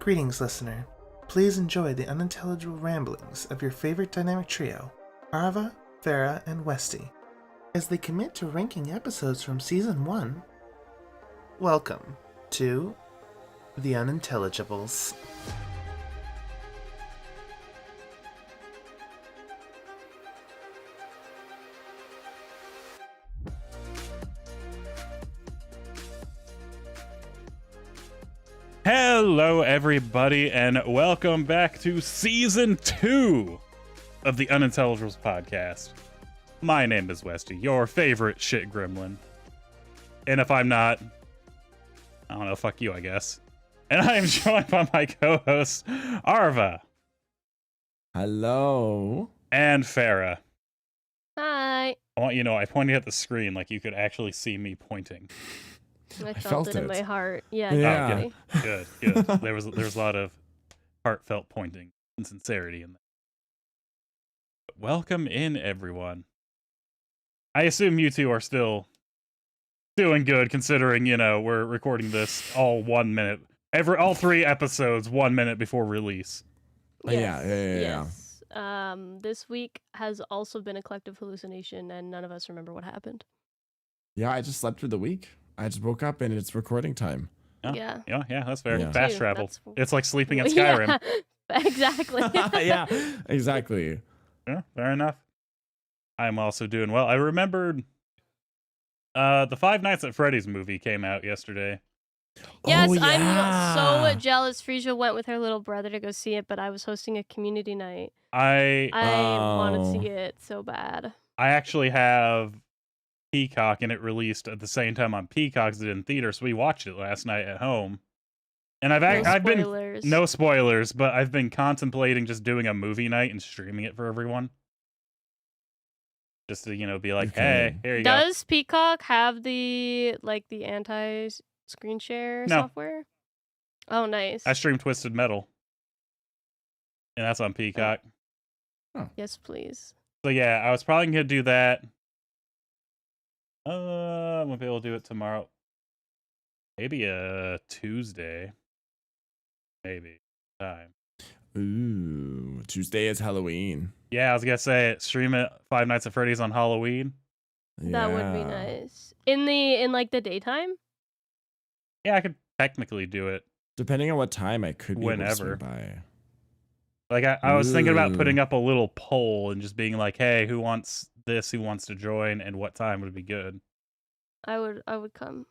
Greetings, listener. Please enjoy the unintelligible ramblings of your favorite dynamic trio, Arva, Farah, and Westy, as they commit to ranking episodes from Season 1. Welcome to The Unintelligibles. Hello, everybody, and welcome back to Season 2 of the Unintelligibles podcast. My name is Westy, your favorite shit gremlin. And if I'm not, I don't know, fuck you, I guess. And I am joined by my co-hosts, Arva. Hello. And Farah. Hi. I want you to know, I pointed at the screen like you could actually see me pointing. I felt it in my heart. Yeah. Yeah. Oh, good. There was a lot of heartfelt pointing and sincerity in that. Welcome in, everyone. I assume you two are still doing good, considering, you know, we're recording this all 1 minute. All 3 episodes 1 minute before release. Yes, Yeah. yes. This week has also been a collective hallucination, and none of us remember what happened. Yeah, I just slept through the week. I just woke up and it's recording time. Oh, Yeah. Yeah, that's fair. Yeah. Fast Too. travel. That's- It's like sleeping in Skyrim. Yeah, exactly. Yeah, exactly. Yeah, fair enough. I'm also doing well. I remembered the Five Nights at Freddy's movie came out yesterday. Yes, Oh, I'm yeah. so jealous. Frisia went with her little brother to go see it, but I was hosting a community night. I I want to Oh. see it so bad. actually have Peacock, and it released at the same time on Peacock as it did in theater, so we watched it last night at home. And I've been spoilers. no spoilers, but I've been contemplating just doing a movie night and streaming it for everyone. Just to, you know, be like, Okay. hey, here you go. Does Peacock have the anti-screen share No. software? Oh, nice. I streamed Twisted Metal, and that's on Peacock. Yes, please. So yeah, I was probably gonna do that. I won't be able to do it tomorrow. Maybe a Tuesday. Maybe time. Ooh, Tuesday is Halloween. Yeah, I was gonna say stream it Five Nights at Freddy's on Halloween. That would be Yeah. nice. In the daytime? Yeah, I could technically do it. Depending on what time I could be able to Whenever. swing by. Like I was thinking about Ooh. putting up a little poll and just being like, hey, who wants this, who wants to join, and what time would be good. I would come.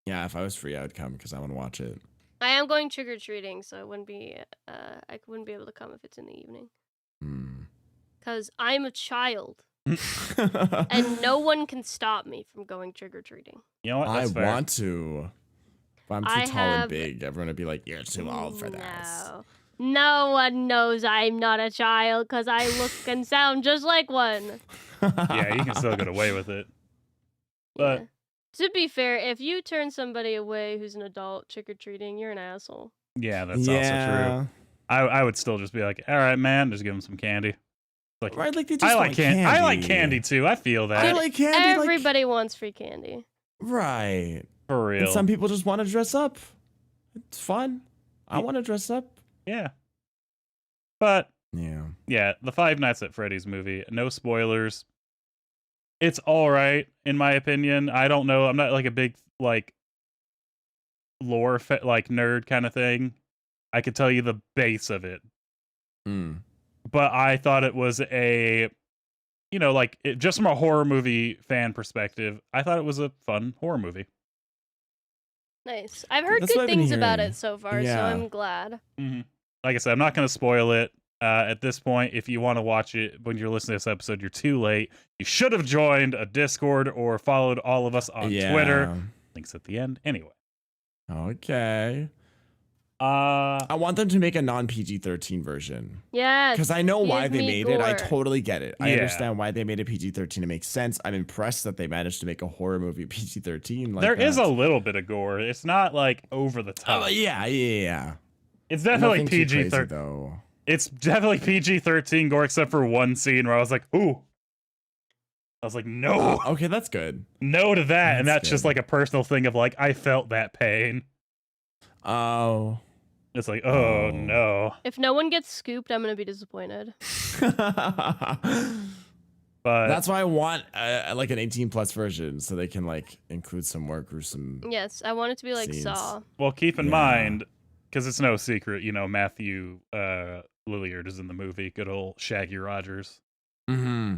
Yeah, if I was free, I would come because I want to watch it. I am going trick or treating, so I wouldn't be able to come if it's in the evening. Cause I'm a child and no one can stop me from going trick or treating. You know what? I That's fair. want to. If I'm too I tall have- and big, everyone would be like, you're too old for this. No one knows I'm not a child because I look and sound just like one. Yeah, you can still get away with it. But Yeah. To be fair, if you turn somebody away who's an adult trick or treating, you're an asshole. yeah, that's also true. I would still just be like, all right, man, just give him some candy. Like, Right, like they just I like want candy. candy. I like candy too. I feel that. I like candy. Everybody wants free candy. Right. For real. And some people just want to dress up. It's fun. I want to dress up. Yeah. But Yeah. the Five Nights at Freddy's movie, no spoilers. It's all right in my opinion. I don't know. I'm not like a big like lore nerd kind of thing. I could tell you the base of it. But I thought it was a, you know, like just from a horror movie fan perspective, I thought it was a fun horror movie. Nice. I've heard That's what good I've been things about hearing. it so far, so Yeah. I'm glad. Like I said, I'm not going to spoil it. At this point, if you want to watch it when you're listening to this episode, you're too late. You should have joined a Discord or followed all of us on Twitter. Links at the end. Anyway. Okay. I want them to make a non-PG-13 version. Yes. Because I know why give they me made it. I gore. totally get it. I Yeah. understand why they made it PG-13. It makes sense. I'm impressed that they managed to make a horror movie PG-13 like There is a that. little bit of gore. It's not like over the top. Yeah. It's definitely Nothing too crazy, PG-13. though. It's definitely PG-13 gore, except for one scene where I was like, ooh. I was like, no. Okay, that's good. No to that. And That's that's just good. like a personal thing of like, I felt that pain. Oh. It's like, oh no. If no one gets scooped, I'm gonna be disappointed. But that's why I want like an 18+ version so they can like include some more gruesome. Yes, I want it to be like scenes. Saw. well, keep in mind, because it's no secret, you know, Matthew Lillard is in the movie. Good old Shaggy Rogers. Mm-hmm.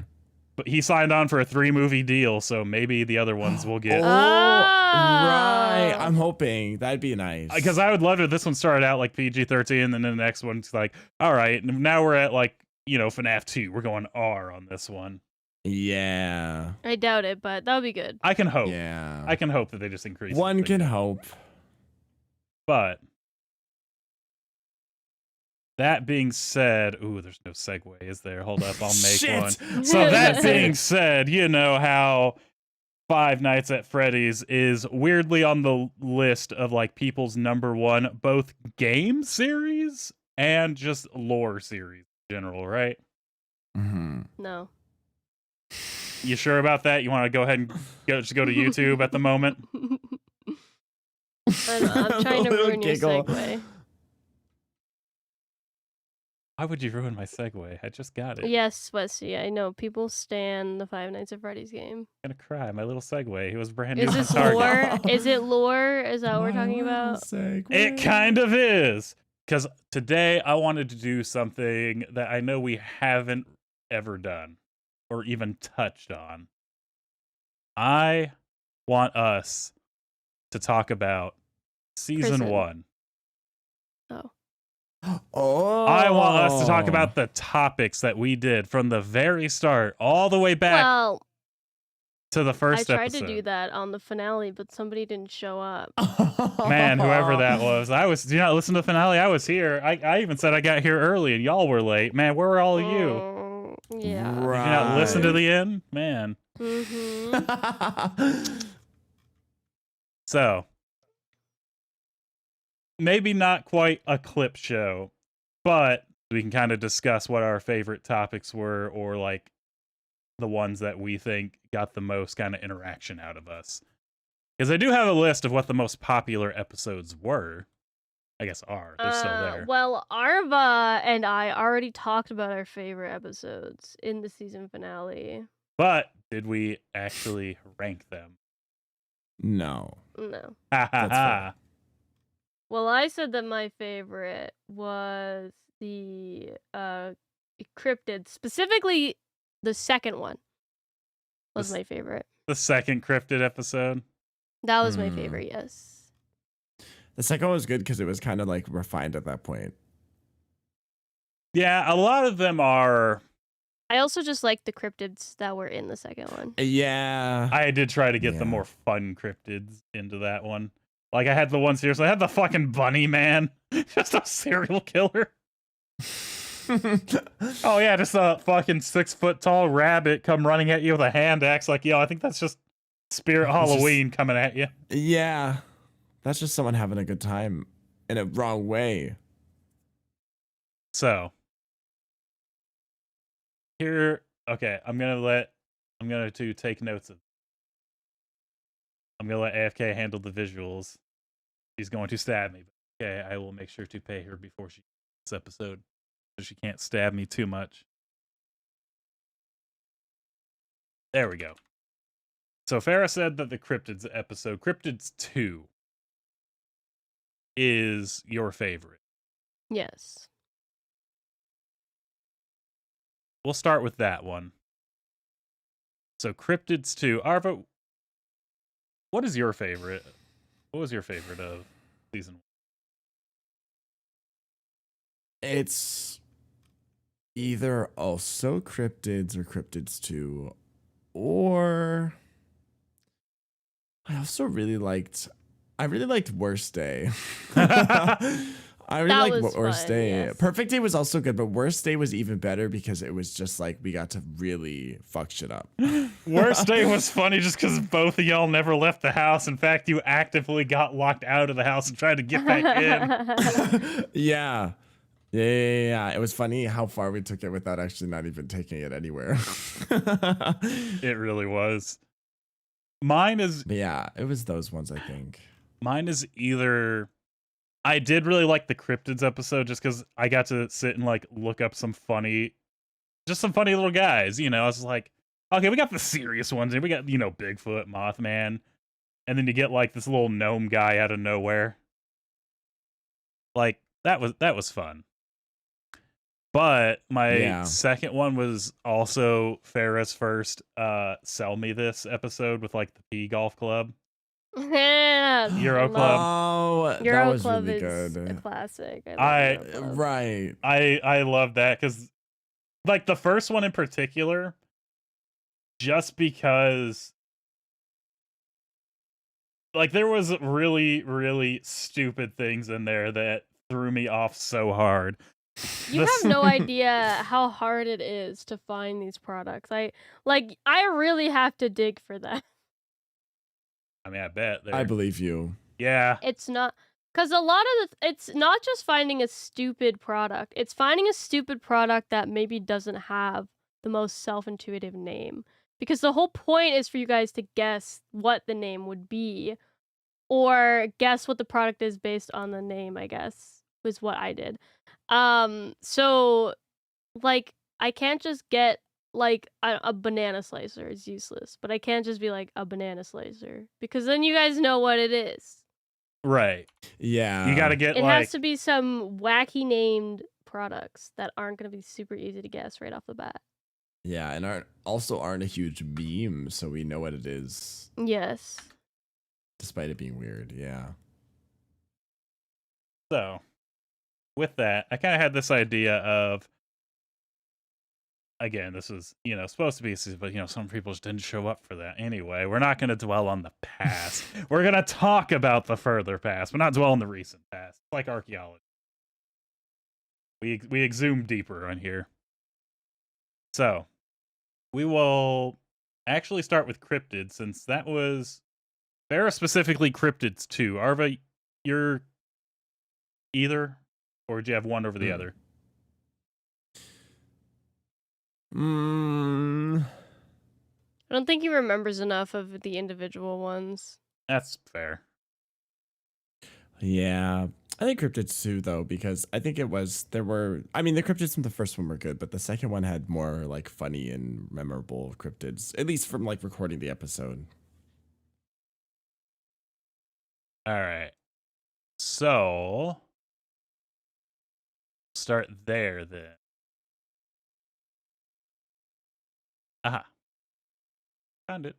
But he signed on for a 3-movie deal, so maybe the other ones will get. Right. I'm hoping that'd be nice. Because I would love if this one started out like PG-13, and then the next one's like, all right, now we're at like, you know, FNAF 2. We're going R on this one. Yeah. I doubt it, but that would be good. I can hope. Yeah. I can hope that they just increase. One can hope. But that being said, ooh, there's no segue, is there? Hold up, I'll make Shit. one. So that being said, you know how Five Nights at Freddy's is weirdly on the list of like people's #1 both game series and just lore series in general, right? Mm-hmm. No. You sure about that? You want to go ahead and just go to YouTube at the moment? I'm trying to ruin your Giggle. segue. Why would you ruin my segue? I just got it. Yes, Wesley, I know. People stan the Five Nights at Freddy's game. I'm gonna cry. My little segue. He was brand new Is to this Target. lore? Is it lore? Is that what we're talking about? It kind of is. Because today I wanted to do something that I know we haven't ever done or even touched on. I want us to talk about season Prison. 1. Oh. Oh. I want us to talk about the topics that we did from the very start all the way back Well, to the I first tried episode. to do that on the finale, but somebody didn't show up. Man, whoever that was. Do you not listen to the finale? I was here. I even said I got here early and y'all were late. Man, where were all of you? Yeah. Right. Did you not listen to the end? Man. Mm-hmm. So, maybe not quite a clip show, but we can kind of discuss what our favorite topics were, or like the ones that we think got the most kind of interaction out of us. Because I do have a list of what the most popular episodes were. I guess are. They're still there. Well, Arva and I already talked about our favorite episodes in the season finale. But did we actually rank them? No. No. Ha ha That's ha. Well, I said that my favorite was the cryptid, specifically the second one was my favorite. The second cryptid episode. That was my favorite, yes. The second one was good because it was kind of like refined at that point. Yeah, a lot of them are. I also just liked the cryptids that were in the second one. Yeah. I did try to get the more fun cryptids into that one. Like I had the one seriously. I had the fucking bunny man, just a serial killer. Oh yeah, just a fucking 6-foot-tall rabbit come running at you with a hand axe. Like, yo, I think that's just Spirit Halloween coming at you. Yeah. That's just someone having a good time in a wrong way. So here, okay, I'm gonna take notes of. I'm gonna let AFK handle the visuals. She's going to stab me. Okay, I will make sure to pay her before she this episode, so she can't stab me too much. There we go. So Farrah said that the Cryptids episode, Cryptids 2, is your favorite. Yes. We'll start with that one. So Cryptids 2. Arva, what is your favorite? What was your favorite of season 1? It's either also Cryptids or Cryptids 2, or I also really liked Worst Day. I really liked Worst fun, Day. yes. Perfect Day was also good, but Worst Day was even better because it was just like we got to really fuck shit up. Worst Day was funny just because both of y'all never left the house. In fact, you actively got locked out of the house and tried to get back in. Yeah. Yeah. It was funny how far we took it without actually not even taking it anywhere. It really was. Mine is But yeah, it was those ones, I think. Mine is either I did really like the cryptids episode just because I got to sit and like look up some funny little guys. You know, I was like, okay, we got the serious ones, and we got Bigfoot, Mothman, and then you get like this little gnome guy out of nowhere. Like that was fun. But my second one was also Farrah's first "Sell Me This" episode with like the P Golf Club. Yeah, Euro Club. Oh, Euro that was Club really is good. a classic. Right. I love that because like the first one in particular, just because like there was really, really stupid things in there that threw me off so hard. You have no idea how hard it is to find these products. I really have to dig for that. I mean, I bet. I believe you. Yeah. It's not, because a lot of it's not just finding a stupid product. It's finding a stupid product that maybe doesn't have the most self-intuitive name. Because the whole point is for you guys to guess what the name would be, or guess what the product is based on the name, I guess, was what I did. So, like, I can't just get, like, a banana slicer. It's useless. But I can't just be like, a banana slicer. Because then you guys know what it is. Right. Yeah. You gotta get it has to be some wacky named products that aren't going to be super easy to guess right off the bat. Yeah, and aren't a huge meme, so we know what it is. Yes. Despite it being weird, yeah. So, with that, I kind of had this idea of, again, this was, supposed to be, but, some people just didn't show up for that. Anyway, we're not going to dwell on the past. We're going to talk about the further past, but not dwell on the recent past. It's like archaeology. We exhume deeper on here. So, we will actually start with cryptids, since that was very specifically cryptids too. Arva, you're either, or did you have one over the other? I don't think he remembers enough of the individual ones. That's fair. Yeah. I think cryptids too, though, because I think the cryptids from the first one were good, but the second one had more like funny and memorable cryptids, at least from like recording the episode. All right. So, start there then. Aha. Found it.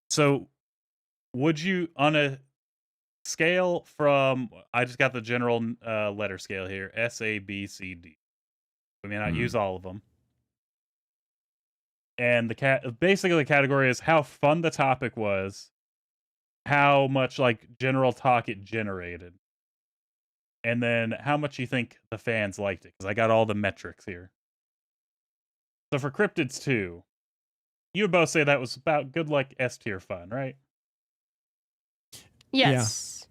So, would you, on a scale from, I just got the general letter scale here, S, A, B, C, D. We may not use all of them. And basically the category is how fun the topic was, how much like general talk it generated, and then how much you think the fans liked it, because I got all the metrics here. So for Cryptids 2, you would both say that was about good, like S tier fun, right? Yes.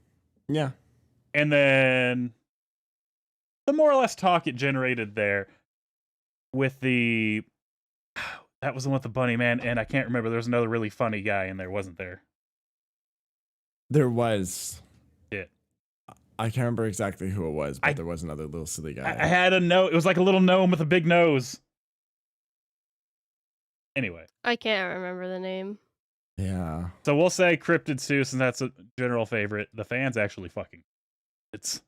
Yeah. And then the more or less talk it generated there with the that was the one with the bunny, man, and I can't remember. There was another really funny guy in there, wasn't there? There was. Yeah. I can't remember exactly who it was, but there was another little silly guy. I had a note. It was like a little gnome with a big nose. Anyway. I can't remember the name. Yeah. So we'll say Cryptids 2, since that's a general favorite. The fans actually so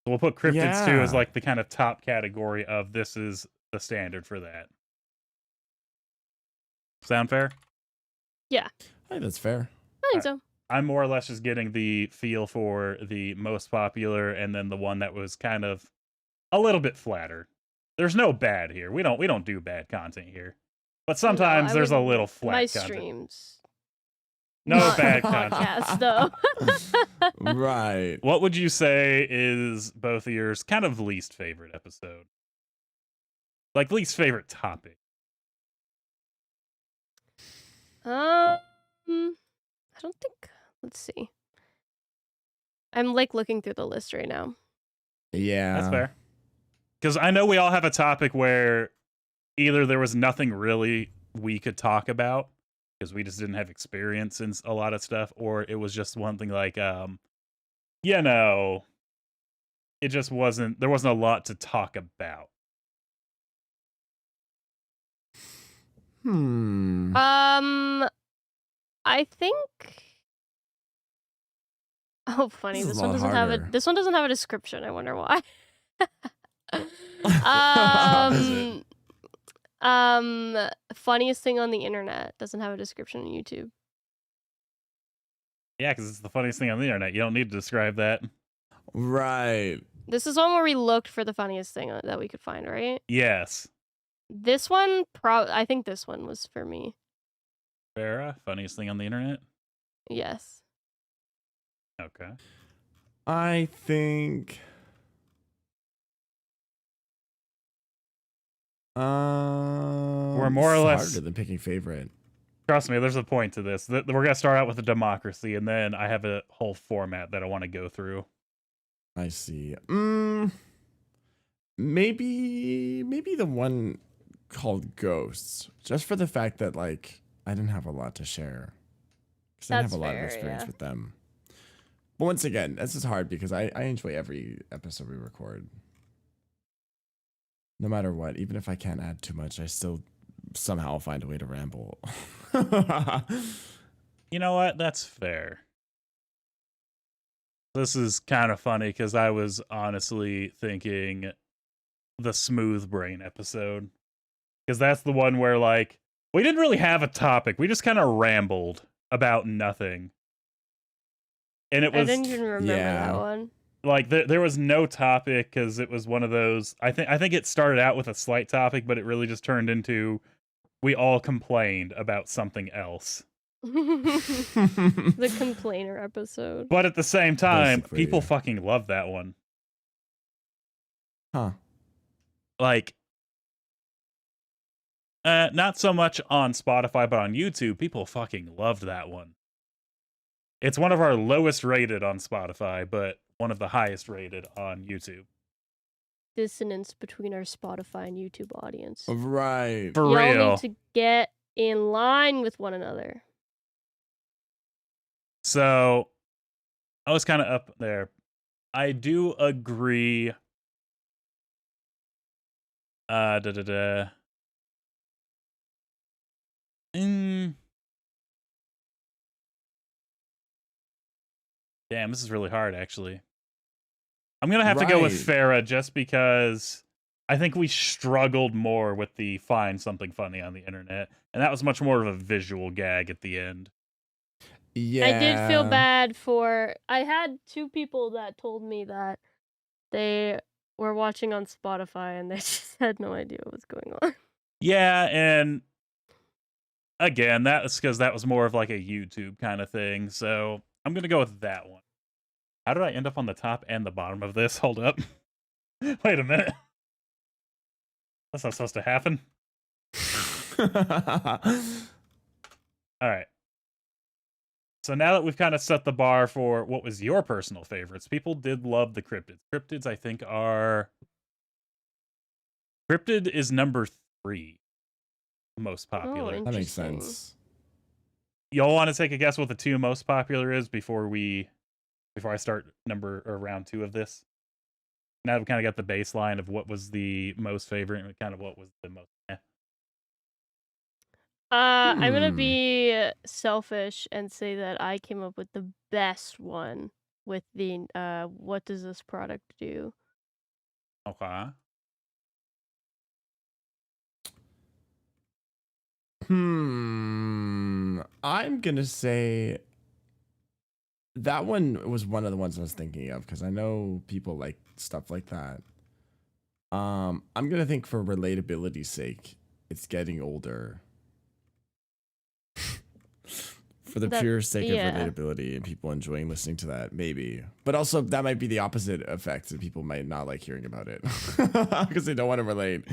we'll put Cryptids 2 as like the kind of top category of this is the standard for that. Sound fair? Yeah. I think that's fair. I think so. I'm more or less just getting the feel for the most popular and then the one that was kind of a little bit flatter. There's no bad here. We don't do bad content here. But sometimes there's a little flat my content. Streams. No Not bad podcast, content. though. Right. What would you say is both of yours kind of least favorite episode? Like least favorite topic? I don't think. Let's see. I'm like looking through the list right now. Yeah. That's fair. Because I know we all have a topic where either there was nothing really we could talk about because we just didn't have experience in a lot of stuff, or it was just one thing like you know, it just wasn't, there wasn't a lot to talk about. I think. Oh, funny. This is This a one lot doesn't have a. harder. This one doesn't have a description. I wonder why. Is Funniest thing on the internet doesn't have a description on YouTube. Yeah, because it's the funniest thing on the internet. You don't need to describe that. Right. This is one where we looked for the funniest thing that we could find, right? Yes. This one, I think this one was for me. Farrah, funniest thing on the internet? Yes. Okay. I think. We're more or it's less harder than picking favorite. Trust me, there's a point to this. We're gonna start out with a democracy, and then I have a whole format that I want to go through. I see. Maybe the one called Ghosts, just for the fact that like I didn't have a lot to share, because I didn't have a lot of experience with them. But once again, this is hard because I enjoy every episode we record. No matter what, even if I can't add too much, I still somehow find a way to ramble. You know what? That's fair. This is kind of funny because I was honestly thinking the Smooth Brain episode. Because that's the one where, like, we didn't really have a topic. We just kind of rambled about nothing. And it was... I didn't even remember that one. Like, there was no topic because it was one of those... I think it started out with a slight topic, but it really just turned into... We all complained about something else. The complainer episode. But at the same time, Basically, people yeah. fucking love that one. Huh. Like, not so much on Spotify, but on YouTube, people fucking loved that one. It's one of our lowest rated on Spotify, but one of the highest rated on YouTube. Dissonance between our Spotify and YouTube audience. Right. For Y'all real. need to get in line with one another. So, I was kind of up there. I do agree. Damn, this is really hard, actually. I'm going to have to go with Farrah just because I think we struggled more with the find something funny on the internet. And that was much more of a visual gag at the end. Yeah. I did feel bad for... I had two people that told me that they were watching on Spotify and they just had no idea what was going on. Yeah, and again, that's because that was more of like a YouTube kind of thing. So I'm going to go with that one. How did I end up on the top and the bottom of this? Hold up. Wait a minute. That's not supposed to happen. All right. So now that we've kind of set the bar for what was your personal favorites, people did love the cryptids. Cryptids, I think, are... Cryptid is number 3 most popular. Oh, That makes sense. Y'all want to take a guess what the 2 most popular is before I start round 2 of this? Now that we kind of got the baseline of what was the most favorite and kind of what was the most... I'm gonna be selfish and say that I came up with the best one with the what does this product do? Okay. I'm gonna say that one was one of the ones I was thinking of because I know people like stuff like that. I'm gonna think for relatability's sake, it's getting older. For the pure sake of relatability and people enjoying listening to that, maybe. But also, that might be the opposite effect, and people might not like hearing about it because they don't want to relate.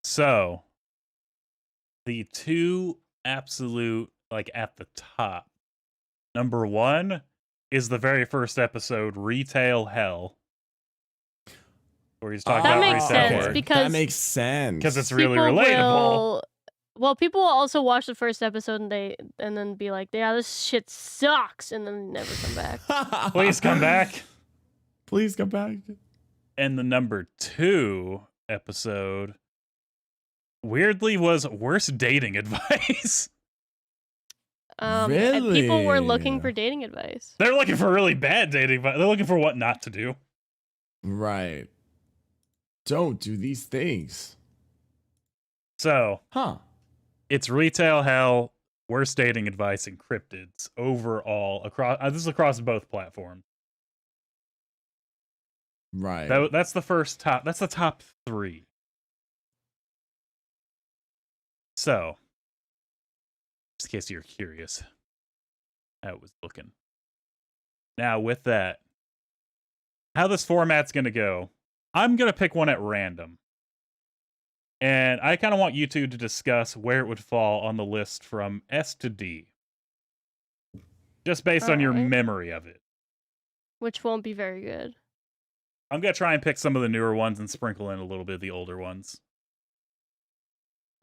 So, the 2 absolute, like, at the top. Number 1 is the very first episode, Retail Hell. Where he's talking about makes retail sense work. because that makes sense Because it's really people relatable. will Well, people will also watch the first episode and then be like, yeah, this shit sucks, and then never come back. Please come back. Please come back. And the number 2 episode, weirdly, was worst dating advice. And people were looking Really? for dating advice. They're looking for really bad dating advice. They're looking for what not to do. Right. Don't do these things. So, It's retail hell, worst dating advice, and cryptids overall across. This is across both platforms. right. That's the first top. That's the top 3. So, just in case you're curious how it was looking. Now, with that, how this format's going to go, I'm going to pick one at random. And I kind of want you two to discuss where it would fall on the list from S to D. Just based on your memory of it. Which won't be very good. I'm going to try and pick some of the newer ones and sprinkle in a little bit of the older ones.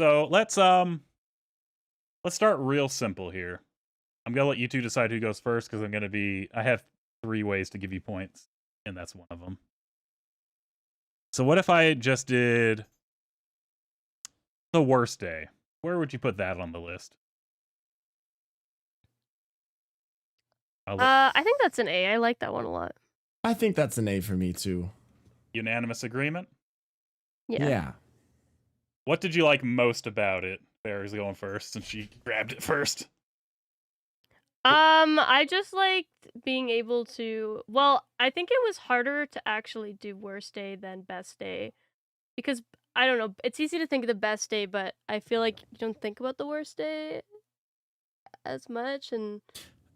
So let's start real simple here. I'm going to let you two decide who goes first because I have 3 ways to give you points, and that's one of them. So what if I just did the worst day? Where would you put that on the list? I think that's an A. I like that one a lot. I think that's an A for me too. Unanimous agreement? Yeah. What did you like most about it? Barry's going first, and she grabbed it first. I just liked being able to. Well, I think it was harder to actually do worst day than best day, because I don't know. It's easy to think of the best day, but I feel like you don't think about the worst day as much, and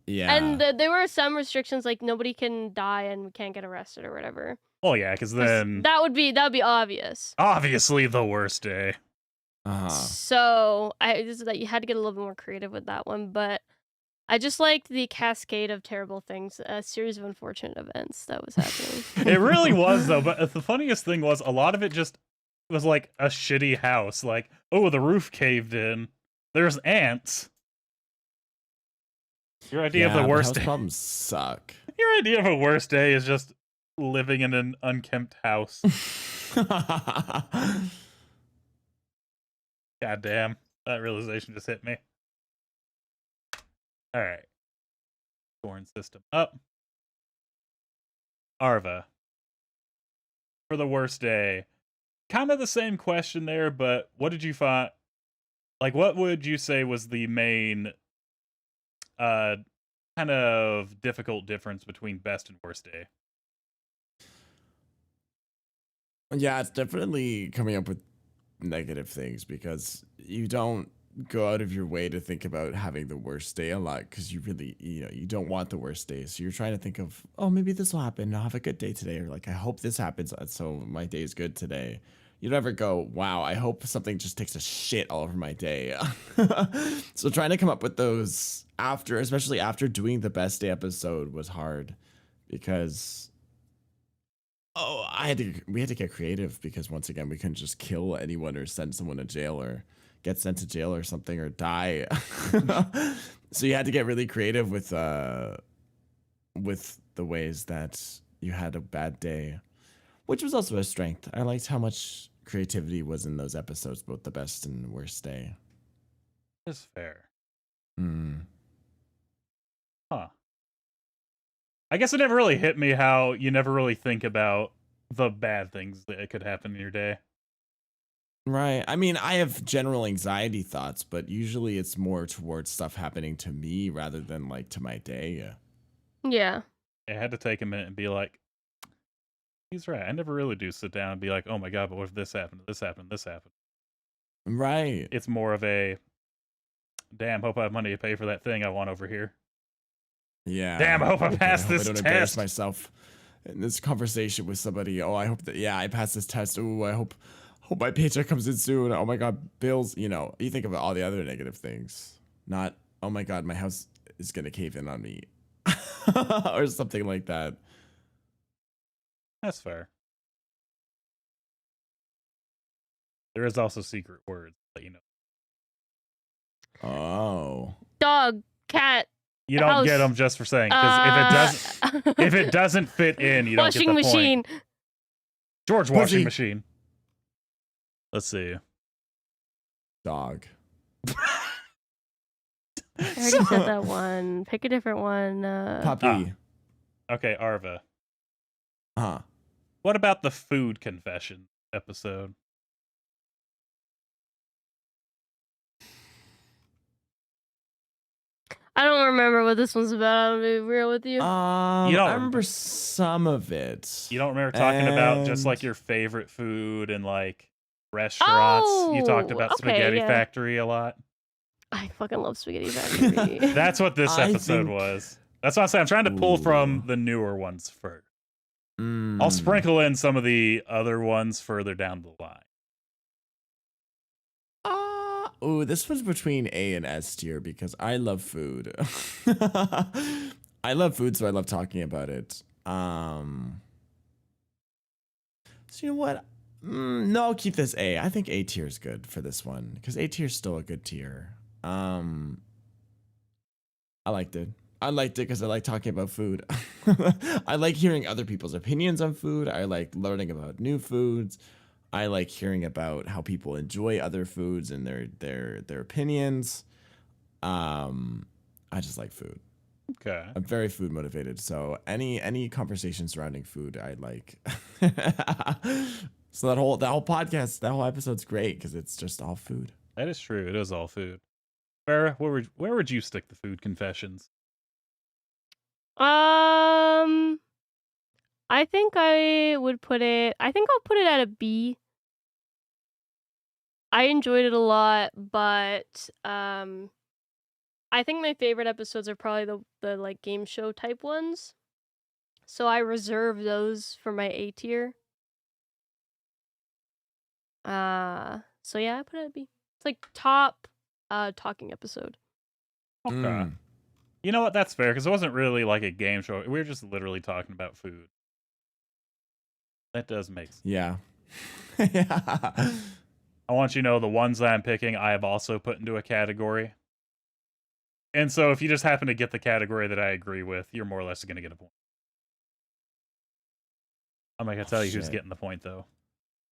there were some restrictions, like nobody can die and can't get arrested or whatever. Oh yeah, because then that would be obvious. Obviously, the worst day. So that you had to get a little bit more creative with that one, but I just liked the cascade of terrible things, a series of unfortunate events that was happening. It really was, though. But the funniest thing was a lot of it just was like a shitty house. Like, oh, the roof caved in. There's ants. Your idea of the worst day. Problems suck. Your idea of a worst day is just living in an unkempt house. God damn. That realization just hit me. All right. Scoring system up. Arva. For the worst day. Kind of the same question there, but what did you find? Like, what would you say was the main kind of difficult difference between best and worst day? Yeah, it's definitely coming up with negative things because you don't go out of your way to think about having the worst day a lot because you really, you don't want the worst day. So you're trying to think of, oh, maybe this will happen. I'll have a good day today. Or like, I hope this happens so my day is good today. You never go, wow, I hope something just takes a shit all over my day. So trying to come up with those especially after doing the best day episode was hard because we had to get creative because once again, we couldn't just kill anyone or send someone to jail or get sent to jail or something or die. So you had to get really creative with the ways that you had a bad day, which was also a strength. I liked how much creativity was in those episodes, both the best and worst day. That's fair. Huh. I guess it never really hit me how you never really think about the bad things that could happen in your day. Right. I mean, I have general anxiety thoughts, but usually it's more towards stuff happening to me rather than like to my day. Yeah. I had to take a minute and be like, he's right. I never really do sit down and be like, oh my God, but what if this happened, this happened, this happened? Right. It's more of a, damn, hope I have money to pay for that thing I want over here. Yeah. Damn, I hope I pass this I don't test. embarrass myself in this conversation with somebody. Oh, I hope that, I passed this test. Oh, I hope my paycheck comes in soon. Oh my God, bills. You think of all the other negative things. Not, oh my God, my house is going to cave in on me. Or something like that. That's fair. There is also secret words that Oh. Dog, cat, You don't house, get them just for saying, because if it doesn't fit in, you don't get the washing machine. point. George Pussy. washing machine. Let's see. Dog. I already said that one. Pick a different one. Puppy. Okay, Arva. Huh. What about the food confession episode? I don't remember what this one's about. I'm gonna be real with you. I remember some of it. You don't remember talking about just like your favorite food and like restaurants? You talked about Spaghetti Factory a lot. I fucking love Spaghetti Factory. That's what this episode was. That's what I'm saying. I'm trying to pull from the newer ones first. I'll sprinkle in some of the other ones further down the line. This was between A and S tier because I love food. I love food, so I love talking about it. So you know what? No, I'll keep this A. I think A tier is good for this one because A tier is still a good tier. I liked it. I liked it because I like talking about food. I like hearing other people's opinions on food. I like learning about new foods. I like hearing about how people enjoy other foods and their opinions. I just like food. Okay. I'm very food motivated, so any conversation surrounding food I like. So that whole podcast, that whole episode's great because it's just all food. That is true. It is all food. Farrah, where would you stick the food confessions? I think I'll put it at a B. I enjoyed it a lot, but I think my favorite episodes are probably the like game show type ones. So I reserve those for my A tier. So yeah, I put it at B. It's like top talking episode. Okay. You know what? That's fair because it wasn't really like a game show. We were just literally talking about food. That does make sense. Yeah. Yeah. I want you to know the ones that I'm picking, I have also put into a category. And so if you just happen to get the category that I agree with, you're more or less going to get a point. I'm not going to tell you who's getting the point, though.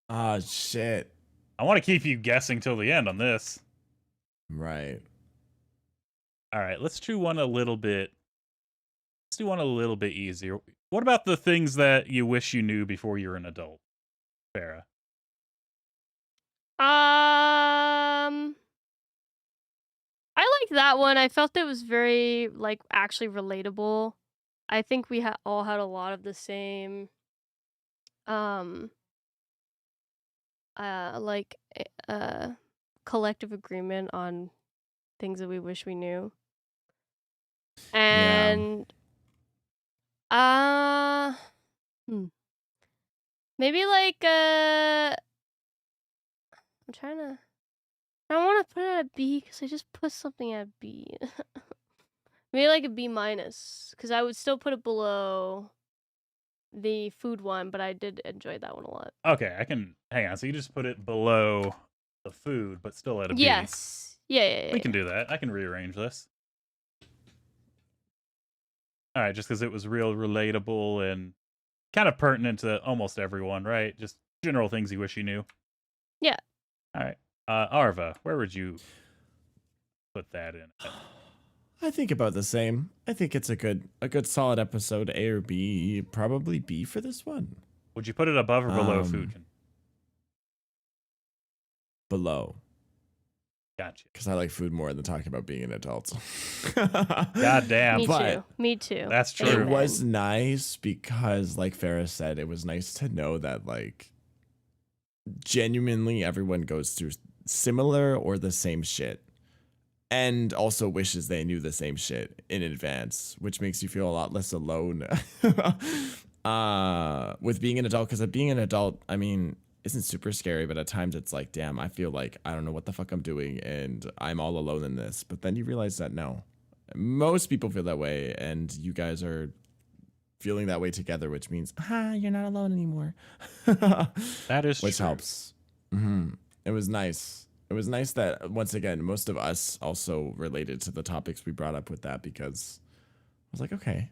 Oh, shit. I want to keep you guessing till the end on this. Right. All right, let's do one a little bit. Let's do one a little bit easier. What about the things that you wish you knew before you were an adult, Farrah? I liked that one. I felt it was very like actually relatable. I think we all had a lot of the same collective agreement on things that we wish we knew. And maybe like I'm trying to. I don't want to put it at B because I just put something at B. Maybe like a B minus because I would still put it below the food one, but I did enjoy that one a lot. Okay, I can hang on. So you just put it below the food, but still at a B. Yes. Yeah. We can do that. I can rearrange this. All right, just because it was real relatable and kind of pertinent to almost everyone, right? Just general things you wish you knew. Yeah. All right. Arva, where would you put that in? I think about the same. I think it's a good solid episode, A or B. Probably B for this one. Would you put it above or below food? Below. Gotcha. Because I like food more than talking about being an adult. God damn. Me too. That's true. It was nice because, like Farrah said, it was nice to know that, like, genuinely everyone goes through similar or the same shit. And also wishes they knew the same shit in advance, which makes you feel a lot less alone with being an adult. Because being an adult, I mean, isn't super scary, but at times it's like, damn, I feel like I don't know what the fuck I'm doing and I'm all alone in this. But then you realize that no, most people feel that way, and you guys are feeling that way together, which means, you're not alone anymore. That is which true. helps. It was nice. it was nice that once again, most of us also related to the topics we brought up with that, because I was like, okay,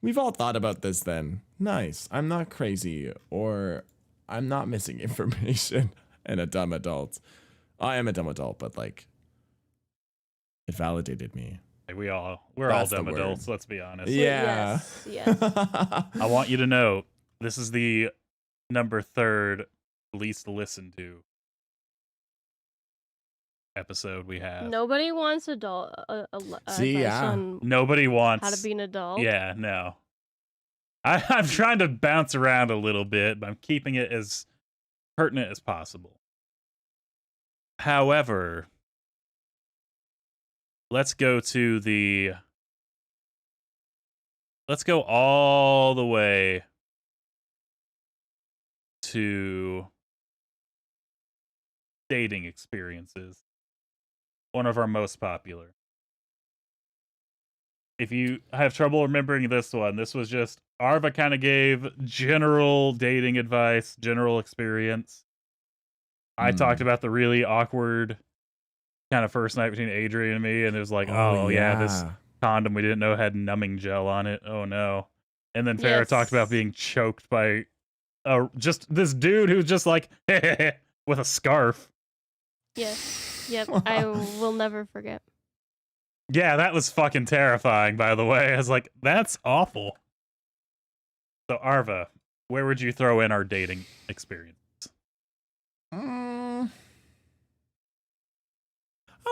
we've all thought about this then. Nice. I'm not crazy, or I'm not missing information and a dumb adult. I am a dumb adult, but like, it validated me. Like we're all That's the dumb word. adults, let's be honest. Yeah. Yes. I want you to know this is the number 3rd least listened to episode we have. Nobody wants See, advice yeah. on Nobody wants how to be an adult. Yeah, no. I'm trying to bounce around a little bit, but I'm keeping it as pertinent as possible. However, let's go all the way to dating experiences. One of our most popular. If you have trouble remembering this one, this was just Arva kind of gave general dating advice, general experience. I talked about the really awkward kind of first night between Adrian and me, and it was like, oh yeah, this condom we didn't know had numbing gel on it. Oh no. And then Farrah talked about being choked by just this dude who's just like with a scarf. Yes. Yep. I will never forget. Yeah, that was fucking terrifying, by the way. I was like, that's awful. So, Arva, where would you throw in our dating experience? That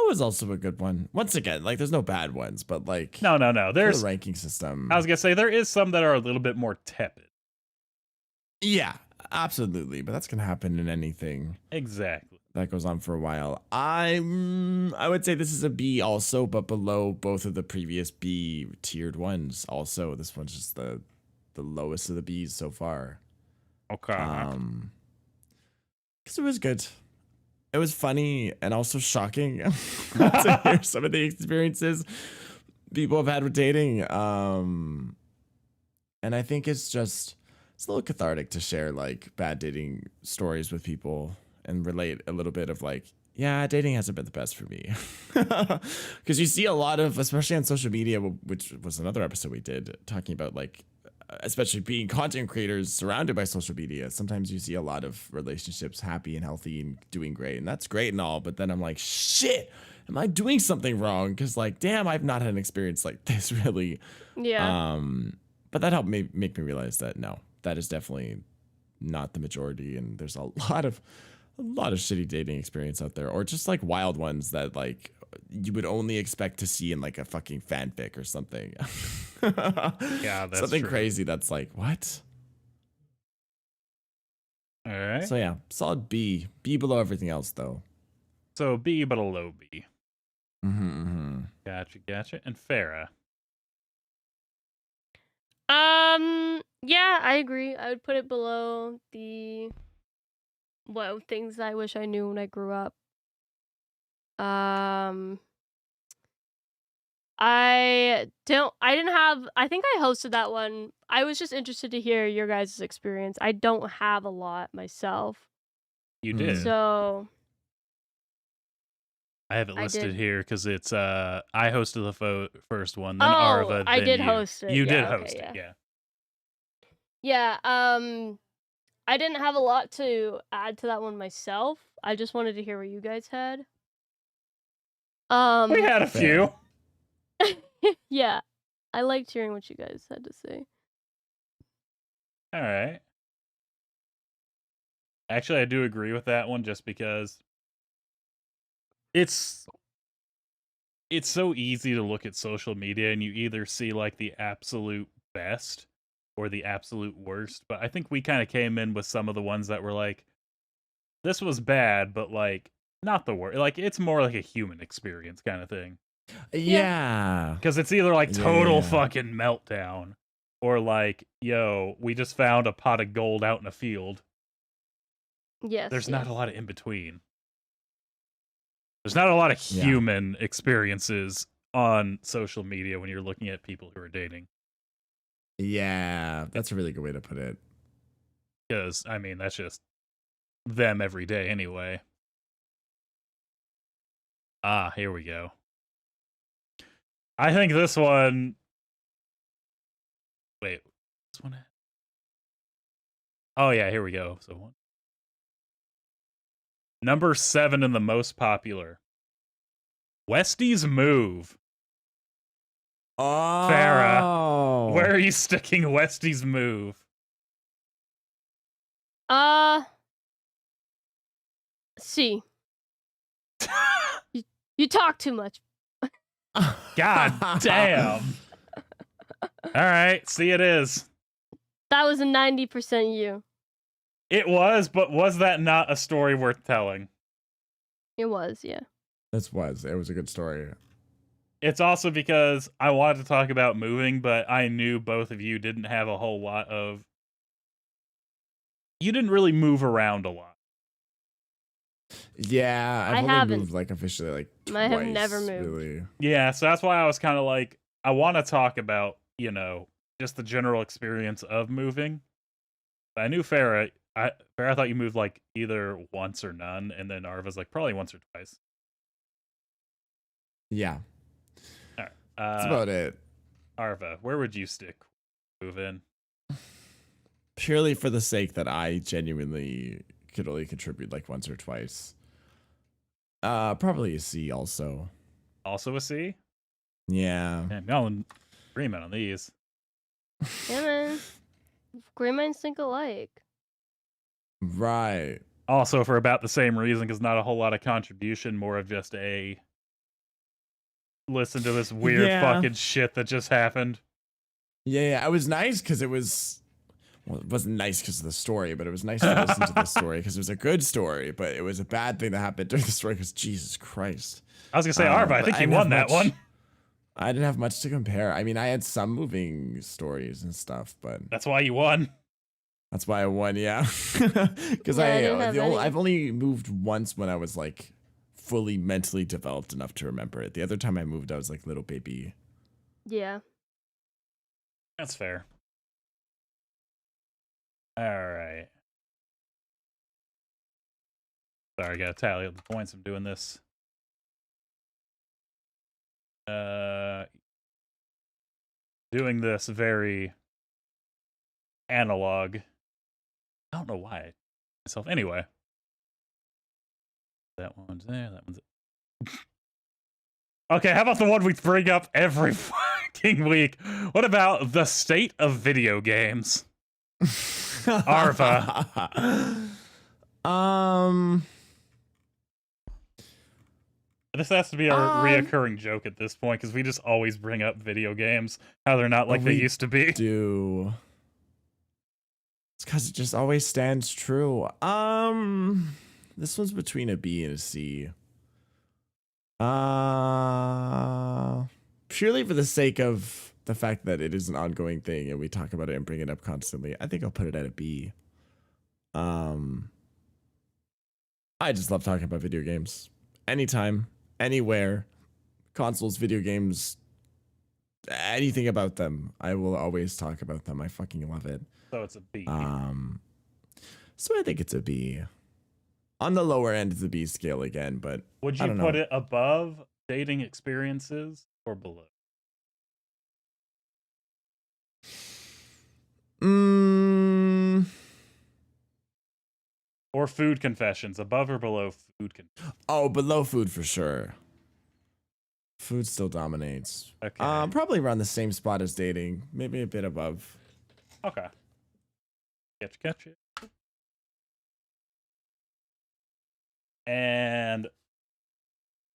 was also a good one. Once again, like, there's no bad ones, but like, No. There's the ranking system. I was gonna say there is some that are a little bit more tepid. Yeah, absolutely. But that's gonna happen in anything. Exactly. That goes on for a while. I would say this is a B also, but below both of the previous B tiered ones. Also, this one's just the lowest of the B's so far. Okay. Because it was good. It was funny and also shocking to hear some of the experiences people have had with dating. And I think it's a little cathartic to share like bad dating stories with people and relate a little bit of like, yeah, dating hasn't been the best for me. Because you see a lot of, especially on social media, which was another episode we did, talking about like, especially being content creators surrounded by social media. Sometimes you see a lot of relationships happy and healthy and doing great. And that's great and all. But then I'm like, shit, am I doing something wrong? Because like, damn, I've not had an experience like this really. Yeah. But that helped make me realize that no, that is definitely not the majority. And there's a lot of shitty dating experience out there, or just like wild ones that like you would only expect to see in like a fucking fanfic or something. Yeah, that's something true. crazy that's like, what? All right. So yeah, solid B below everything else though. So B, but a low B. Mm-hmm. Gotcha. And Farrah. Yeah, I agree. I would put it below the things I wish I knew when I grew up. I think I hosted that one. I was just interested to hear your guys' experience. I don't have a lot myself. You did. So I have it listed here because it's I hosted the first one, then Oh, Arva, I then did you. host it. You Yeah, did okay, host yeah. it, yeah. Yeah, I didn't have a lot to add to that one myself. I just wanted to hear what you guys had. We had a few. Yeah. I liked hearing what you guys had to say. All right. Actually, I do agree with that one just because it's so easy to look at social media and you either see like the absolute best or the absolute worst. But I think we kind of came in with some of the ones that were like, this was bad, but like not the worst. Like it's more like a human experience kind of thing. Yeah. Because it's either like total fucking meltdown or like, yo, we just found a pot of gold out in a field. Yes. There's not a lot of in between. There's not a lot of human experiences on social media when you're looking at people who are dating. Yeah, that's a really good way to put it. Because, I mean, that's just them every day anyway. Here we go. I think this one. Wait, this one. Oh yeah, here we go. So one. Number 7 in the most popular. Westy's Move. Oh. Farrah, where are you sticking Westy's Move? C. You talk too much. God damn. All right, see it is. That was a 90% you. It was, but was that not a story worth telling? It was, yeah. It was a good story. It's also because I wanted to talk about moving, but I knew both of you didn't have a whole lot of... You didn't really move around a lot. Yeah, I've only moved like officially like twice. I have never moved. Really. Yeah, so that's why I was kind of like, I want to talk about, you know, just the general experience of moving. But I knew Farrah, I thought you moved like either once or none, and then Arva's like probably once or twice. Yeah. All right. That's about it. Arva, where would you stick move in? Purely for the sake that I genuinely could only contribute like once or twice. Probably a C also. Also a C? Yeah. Man, y'all in agreement on these. Yeah, man. Gray minds think alike. Right. Also for about the same reason, because not a whole lot of contribution, more of just a listen to this weird fucking shit that just happened. Yeah, it was nice because it was... Well, it wasn't nice because of the story, but it was nice to listen to the story because it was a good story, but it was a bad thing that happened during the story because Jesus Christ. I was going to say, Arva, I think you won that one. I didn't have much to compare. I mean, I had some moving stories and stuff, but... That's why you won. That's why I won, yeah. Because I've only moved once when I was like fully mentally developed enough to remember it. The other time I moved, I was like little baby. Yeah. That's fair. All right. Sorry, I gotta tally up the points. I'm doing this. Doing this very analog. I don't know why. Myself. Anyway. That one's there. That one's there. Okay, how about the one we bring up every fucking week? What about the state of video games? Arva. This has to be our reoccurring joke at this point because we just always bring up video games, how they're not like they used to be. Do. It's because it just always stands true. This one's between a B and a C. Purely for the sake of the fact that it is an ongoing thing and we talk about it and bring it up constantly, I think I'll put it at a B. I just love talking about video games. Anytime, anywhere, consoles, video games, anything about them. I will always talk about them. I fucking love it. So it's a B. So I think it's a B. On the lower end of the B scale again, but would you put it above dating experiences or below? Or food confessions, above or below food confessions? Oh, below food for sure. Food still dominates. Okay. Probably around the same spot as dating, maybe a bit above. Okay. Catch it. And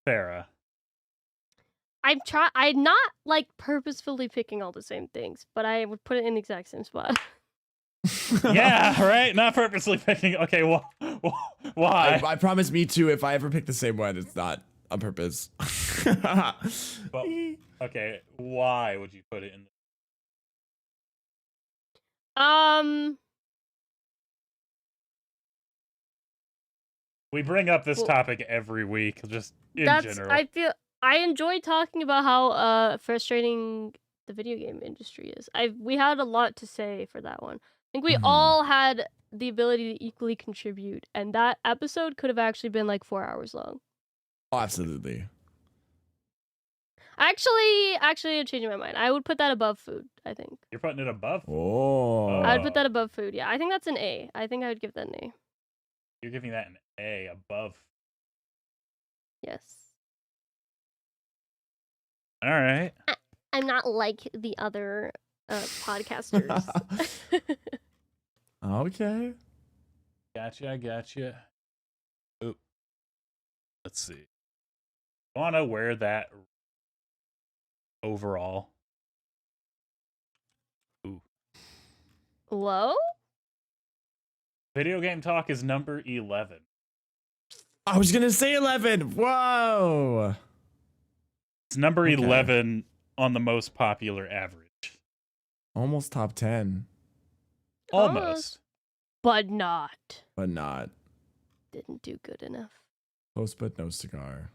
Farrah. I'm not like purposefully picking all the same things, but I would put it in the exact same spot. Yeah, right? Not purposely picking. Okay, why? I promise me too, if I ever pick the same one, it's not on purpose. But, okay, why would you put it in? We bring up this topic every week, just in general. I enjoy talking about how frustrating the video game industry is. We had a lot to say for that one. I think we all had the ability to equally contribute, and that episode could have actually been like 4 hours long. Oh, absolutely. Actually, I'm changing my mind. I would put that above food, I think. You're putting it above? Oh. I'd put that above food. Yeah, I think that's an A. I think I would give that an A. You're giving that an A above. Yes. All right. I'm not like the other podcasters. Okay. I gotcha. Oop. Let's see. I want to wear that overall. Ooh. Low? Video game talk is number 11. I was going to say 11. Whoa. It's number Okay. 11 on the most popular average. Almost top 10, Almost. But not. but not. Didn't do good enough. Close but no cigar.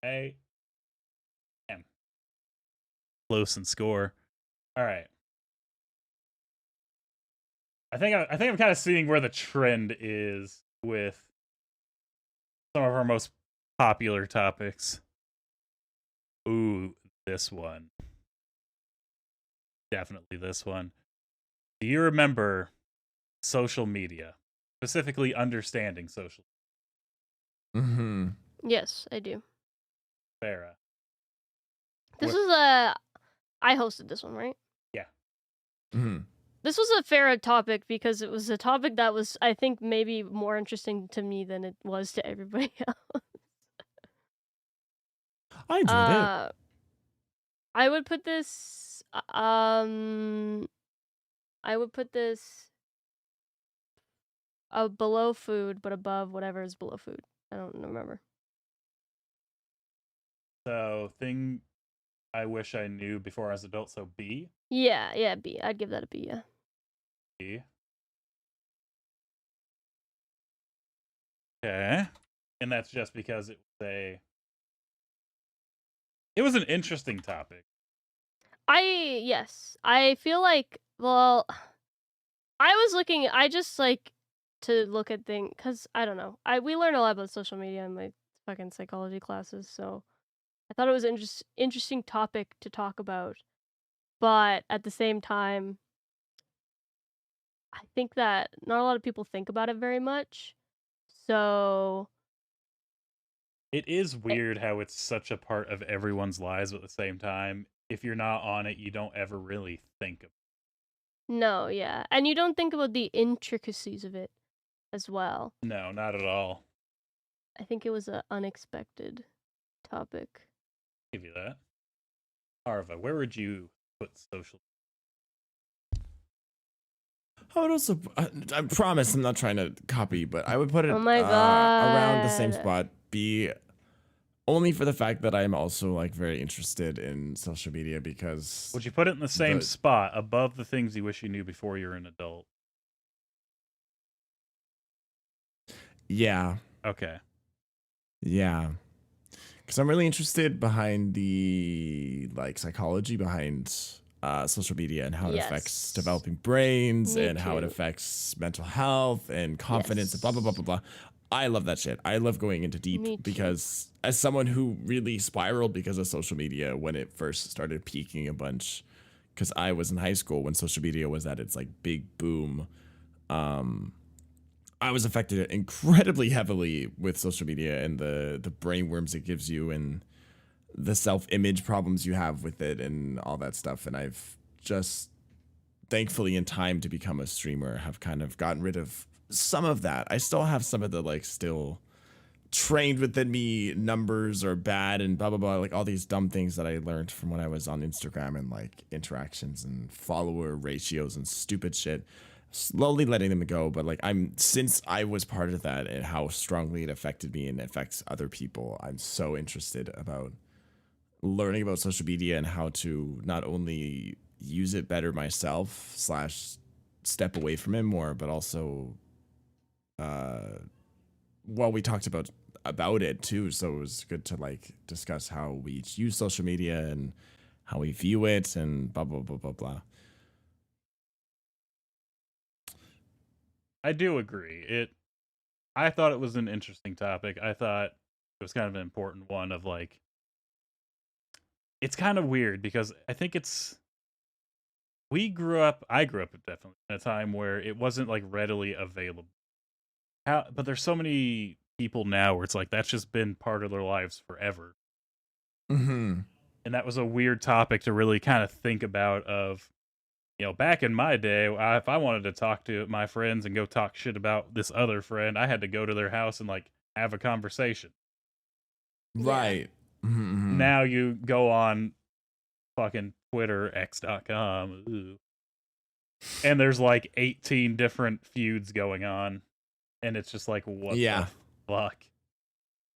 Hey. Damn. Close and score. All right. I think I'm kind of seeing where the trend is with some of our most popular topics. Ooh, this one. Definitely this one. Do you remember social media? Specifically understanding social Mm-hmm. Yes, I do. Farah. This What- was a. I hosted this one, right? Yeah. Mm-hmm. This was a fair topic because it was a topic that was, I think, maybe more interesting to me than it was to everybody else. I enjoyed it. I would put this. I would put this below food, but above whatever is below food. I don't remember. So, thing I wish I knew before I was adult. So, B. Yeah, B. I'd give that a B. Yeah. B. Okay. And that's just because it was an interesting topic. Yes. I feel like, well, I just like to look at things because I don't know. We learn a lot about social media in my fucking psychology classes, so I thought it was an interesting topic to talk about. But at the same time, I think that not a lot of people think about it very much. So It is weird how it's such a part of everyone's lives, but at the same time, if you're not on it, you don't ever really think of it. no, yeah. And you don't think about the intricacies of it as well. No, not at all. I think it was an unexpected topic. Give you that. Arva, where would you put social? I would also, I promise I'm not trying to copy, but I would put it Oh my around the same God. spot. B, only for the fact that I'm also like very interested in social media because Would you put it in the same spot above the things you wish you knew before you're an adult? yeah, Okay. yeah, because I'm really interested behind the like psychology behind social media and how it affects Yes. developing brains Me and how it too. affects mental health and confidence and blah blah blah blah blah. I love that shit. I love going into Me too. deep because as someone who really spiraled because of social media when it first started peaking a bunch, because I was in high school when social media was at its like big boom. I was affected incredibly heavily with social media and the brainworms it gives you and the self-image problems you have with it and all that stuff. And I've just thankfully in time to become a streamer have kind of gotten rid of some of that. I still have some of the like still trained within me numbers are bad and blah blah blah, like all these dumb things that I learned from when I was on Instagram and like interactions and follower ratios and stupid shit. Slowly letting them go, but like since I was part of that and how strongly it affected me and affects other people, I'm so interested about learning about social media and how to not only use it better myself / step away from it more, but also we talked about it too, so it was good to like discuss how we each use social media and how we view it and blah blah blah blah blah. I do agree. I thought it was an interesting topic. I thought it was kind of an important one of like, it's kind of weird because I think I grew up definitely in a time where it wasn't like readily available. But there's so many people now where it's like that's just been part of their lives forever. Mm-hmm. And that was a weird topic to really kind of think about of, back in my day, if I wanted to talk to my friends and go talk shit about this other friend, I had to go to their house and like have a conversation. Right. Mm-hmm. Now you go on fucking Twitter, x.com, and there's like 18 different feuds going on. And it's just like, what the fuck?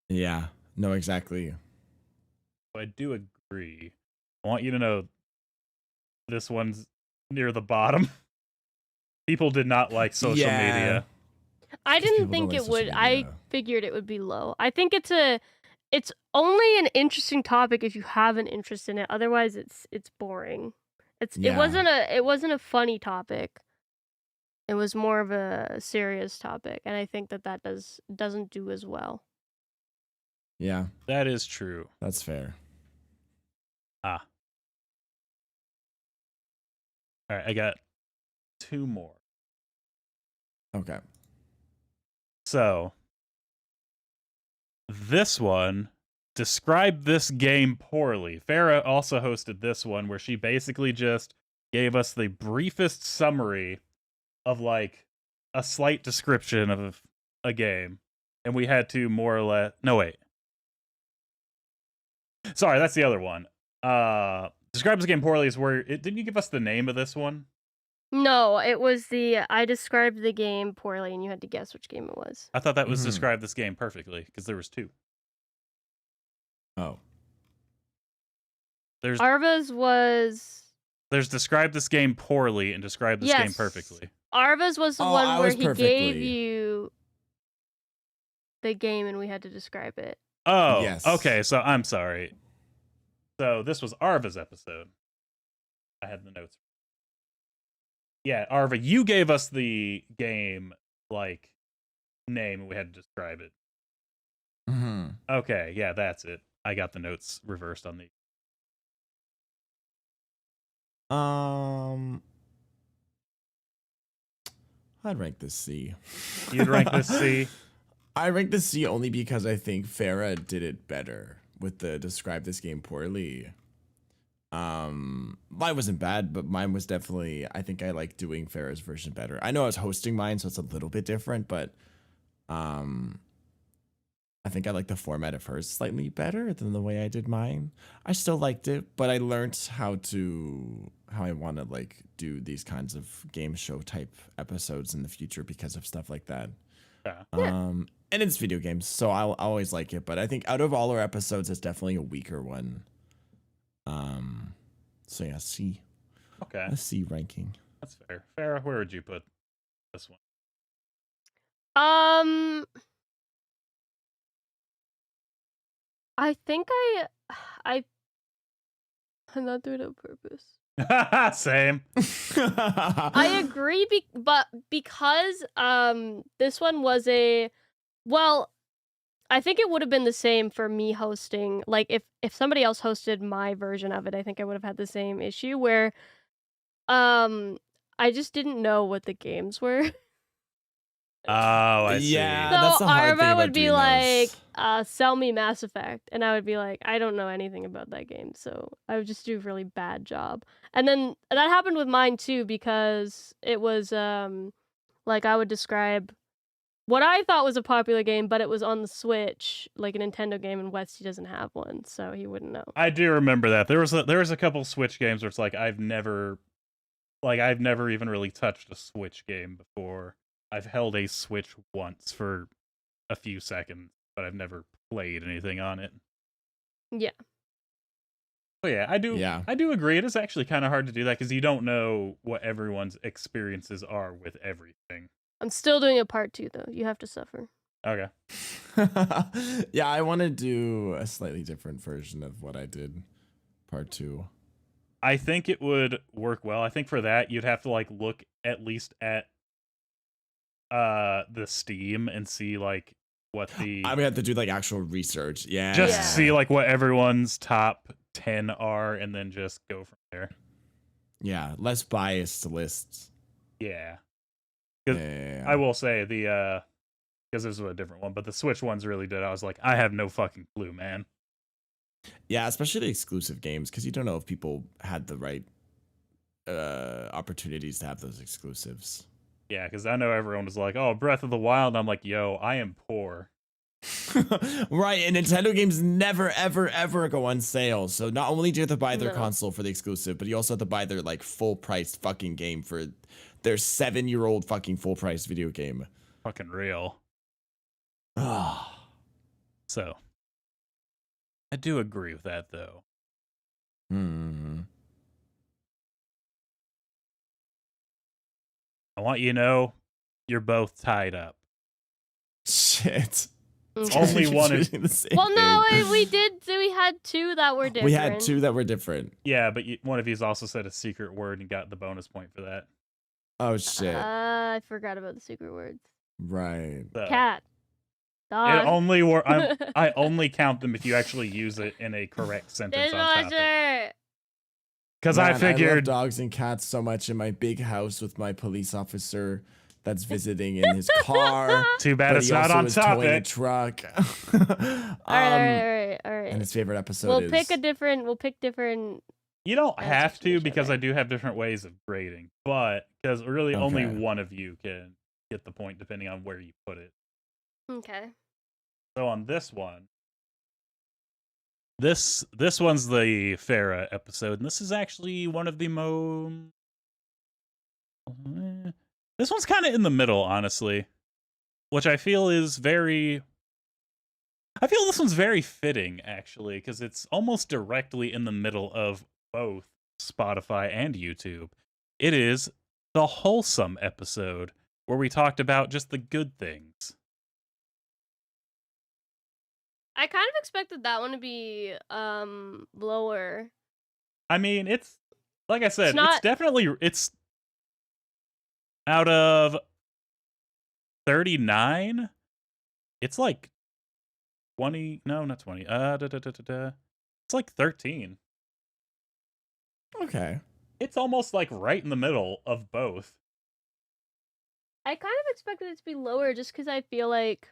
Yeah. No, exactly. I do agree. I want you to know this one's near the bottom. People did not like social media. I didn't think it would. I figured it would be low. I think it's only an interesting topic if you have an interest in it. Otherwise, it's boring. It wasn't a funny topic. It was more of a serious topic, and I think that doesn't do as well. Yeah, that is true. That's fair. All right, I got 2 more. Okay. So, this one, described this game poorly. Farah also hosted this one where she basically just gave us the briefest summary of like a slight description of a game. And we had to more or less... No, wait. Sorry, that's the other one. Describe this game poorly is where... Didn't you give us the name of this one? No, it was I described the game poorly and you had to guess which game it was. I thought that was describe this game perfectly because there was 2. Oh. Arva's was... There's describe this game poorly and describe this game perfectly. Arva's was the one where he gave you the game and we had to describe it. Oh, yes. Okay, so I'm sorry. So this was Arva's episode. I had the notes. Yeah, Arva, you gave us the game, like, name, and we had to describe it. Mm-hmm. Okay, yeah, that's it. I got the notes reversed on the... I'd rank this C. You'd rank this C? I rank this C only because I think Farah did it better with the describe this game poorly. Mine wasn't bad, but mine was definitely, I think I like doing Farah's version better. I know I was hosting mine, so it's a little bit different, but I think I like the format of hers slightly better than the way I did mine. I still liked it, but I learned how I want to like do these kinds of game show type episodes in the future because of stuff like that. Yeah. And it's video games, so I'll always like it, but I think out of all our episodes, it's definitely a weaker one. So yeah, C. Okay. A C ranking. That's fair. Farah, where would you put this one? I think I'm not doing it on purpose. Same. I agree, but because this one was I think it would have been the same for me hosting. Like if somebody else hosted my version of it, I think I would have had the same issue where I just didn't know what the games were. Oh, I see. Yeah, so that's the hard thing Arva about would be doing like, those. sell me Mass Effect. And I would be like, I don't know anything about that game. So I would just do a really bad job. And then that happened with mine too, because it was like I would describe what I thought was a popular game, but it was on the Switch, like a Nintendo game, and Westy doesn't have one, so he wouldn't know. I do remember that. There was a couple Switch games where it's like I've never even really touched a Switch game before. I've held a Switch once for a few seconds, but I've never played anything on it. Yeah. But yeah, I do agree. It is actually kind of hard to do that because you don't know what everyone's experiences are with everything. I'm still doing a part 2 though. You have to suffer. Okay. Yeah, I want to do a slightly different version of what I did part 2. I think it would work well. I think for that you'd have to like look at least at the Steam and see like what the I would have to do like actual research. Yeah. just see like what everyone's top 10 are and then just go from there. Yeah, less biased lists. Yeah. Yeah. I will say the because this was a different one, but the Switch one's really good. I was like, I have no fucking clue, man. Yeah, especially the exclusive games, because you don't know if people had the right opportunities to have those exclusives. Yeah, because I know everyone was like, oh, Breath of the Wild. And I'm like, yo, I am poor. Right, and Nintendo games never, ever, ever go on sale. So not only do you have to buy their console for the exclusive, but you also have to buy their like full priced fucking game for their 7-year-old fucking full price video game. Fucking real. So, I do agree with that, though. I want you to know you're both tied up. Shit. Okay. Only one is. Well, no, we did. We had two that were different. We had two that were different. Yeah, but one of you's also said a secret word and got the bonus point for that. Oh shit! I forgot about the secret words. Right. So, Cat. Dog. It only I only count them if you actually use it in a correct sentence on topic. Dishwasher. Because I love figured dogs and cats so much in my big house with my police officer that's visiting in his car. Too bad it's not on towing a topic. truck. All right. And his favorite episode We'll is. pick different. You don't have to each because other. I do have different ways of grading, but because really only Okay. one of you can get the point depending on where you put it. Okay. So on this one, this one's the Farah episode, and this is actually one of the most. This one's kind of in the middle, honestly, which I feel is very. I feel this one's very fitting, actually, because it's almost directly in the middle of both Spotify and YouTube. It is the wholesome episode where we talked about just the good things. I kind of expected that one to be lower. I mean, it's like I said, It's it's definitely out of 39. It's like 20. No, not 20. It's like 13. Okay. It's almost like right in the middle of both. I kind of expected it to be lower just because I feel like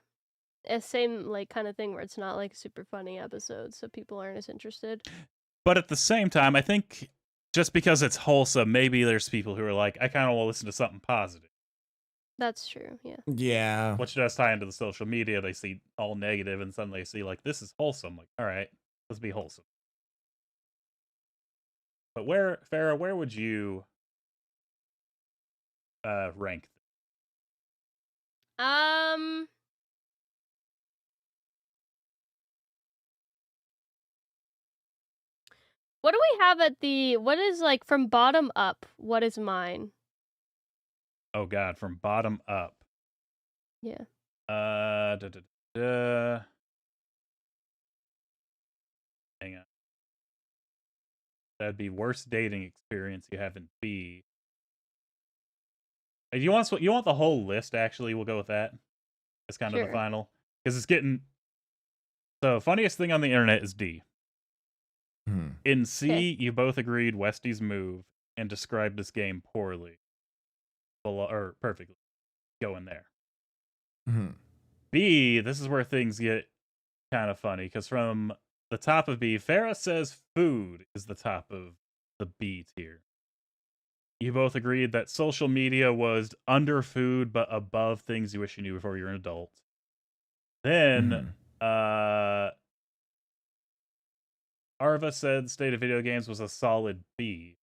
a same like kind of thing where it's not like a super funny episode, so people aren't as interested. But at the same time, I think just because it's wholesome, maybe there's people who are like, I kind of want to listen to something positive. That's true, yeah. Yeah. Which does tie into the social media. They see all negative and suddenly they see like, this is wholesome. Like, all right, let's be wholesome. But Farah, where would you rank? What do we have at the, what is like from bottom up, what is mine? Oh god, from bottom up. Yeah. Hang on. That'd be worst dating experience you have in B. You want the whole list, actually? We'll go with that. It's kind of the final. Because it's getting... So, funniest thing on the internet is D. In C, you both agreed Westy's move and described this game poorly. Or perfectly. Go in there. B, this is where things get kind of funny. Because from the top of B, Farah says food is the top of the B tier. You both agreed that social media was under food, but above things you wish you knew before you were an adult. Then, Arva said state of video games was a solid B.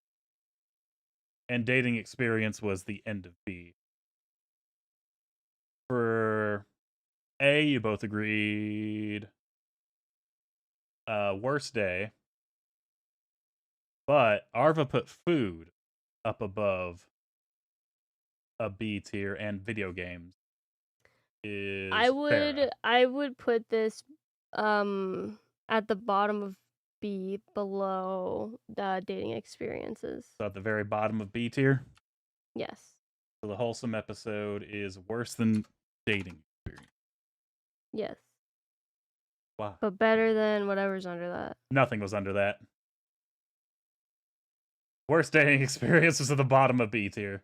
And dating experience was the end of B. For A, you both agreed worst day. But Arva put food up above a B tier, and video games is I Farah. would put this at the bottom of B, below the dating experiences. So at the very bottom of B tier? Yes. So the wholesome episode is worse than dating experience. Yes. Wow. But better than whatever's under that. Nothing was under that. Worst dating experience was at the bottom of B tier.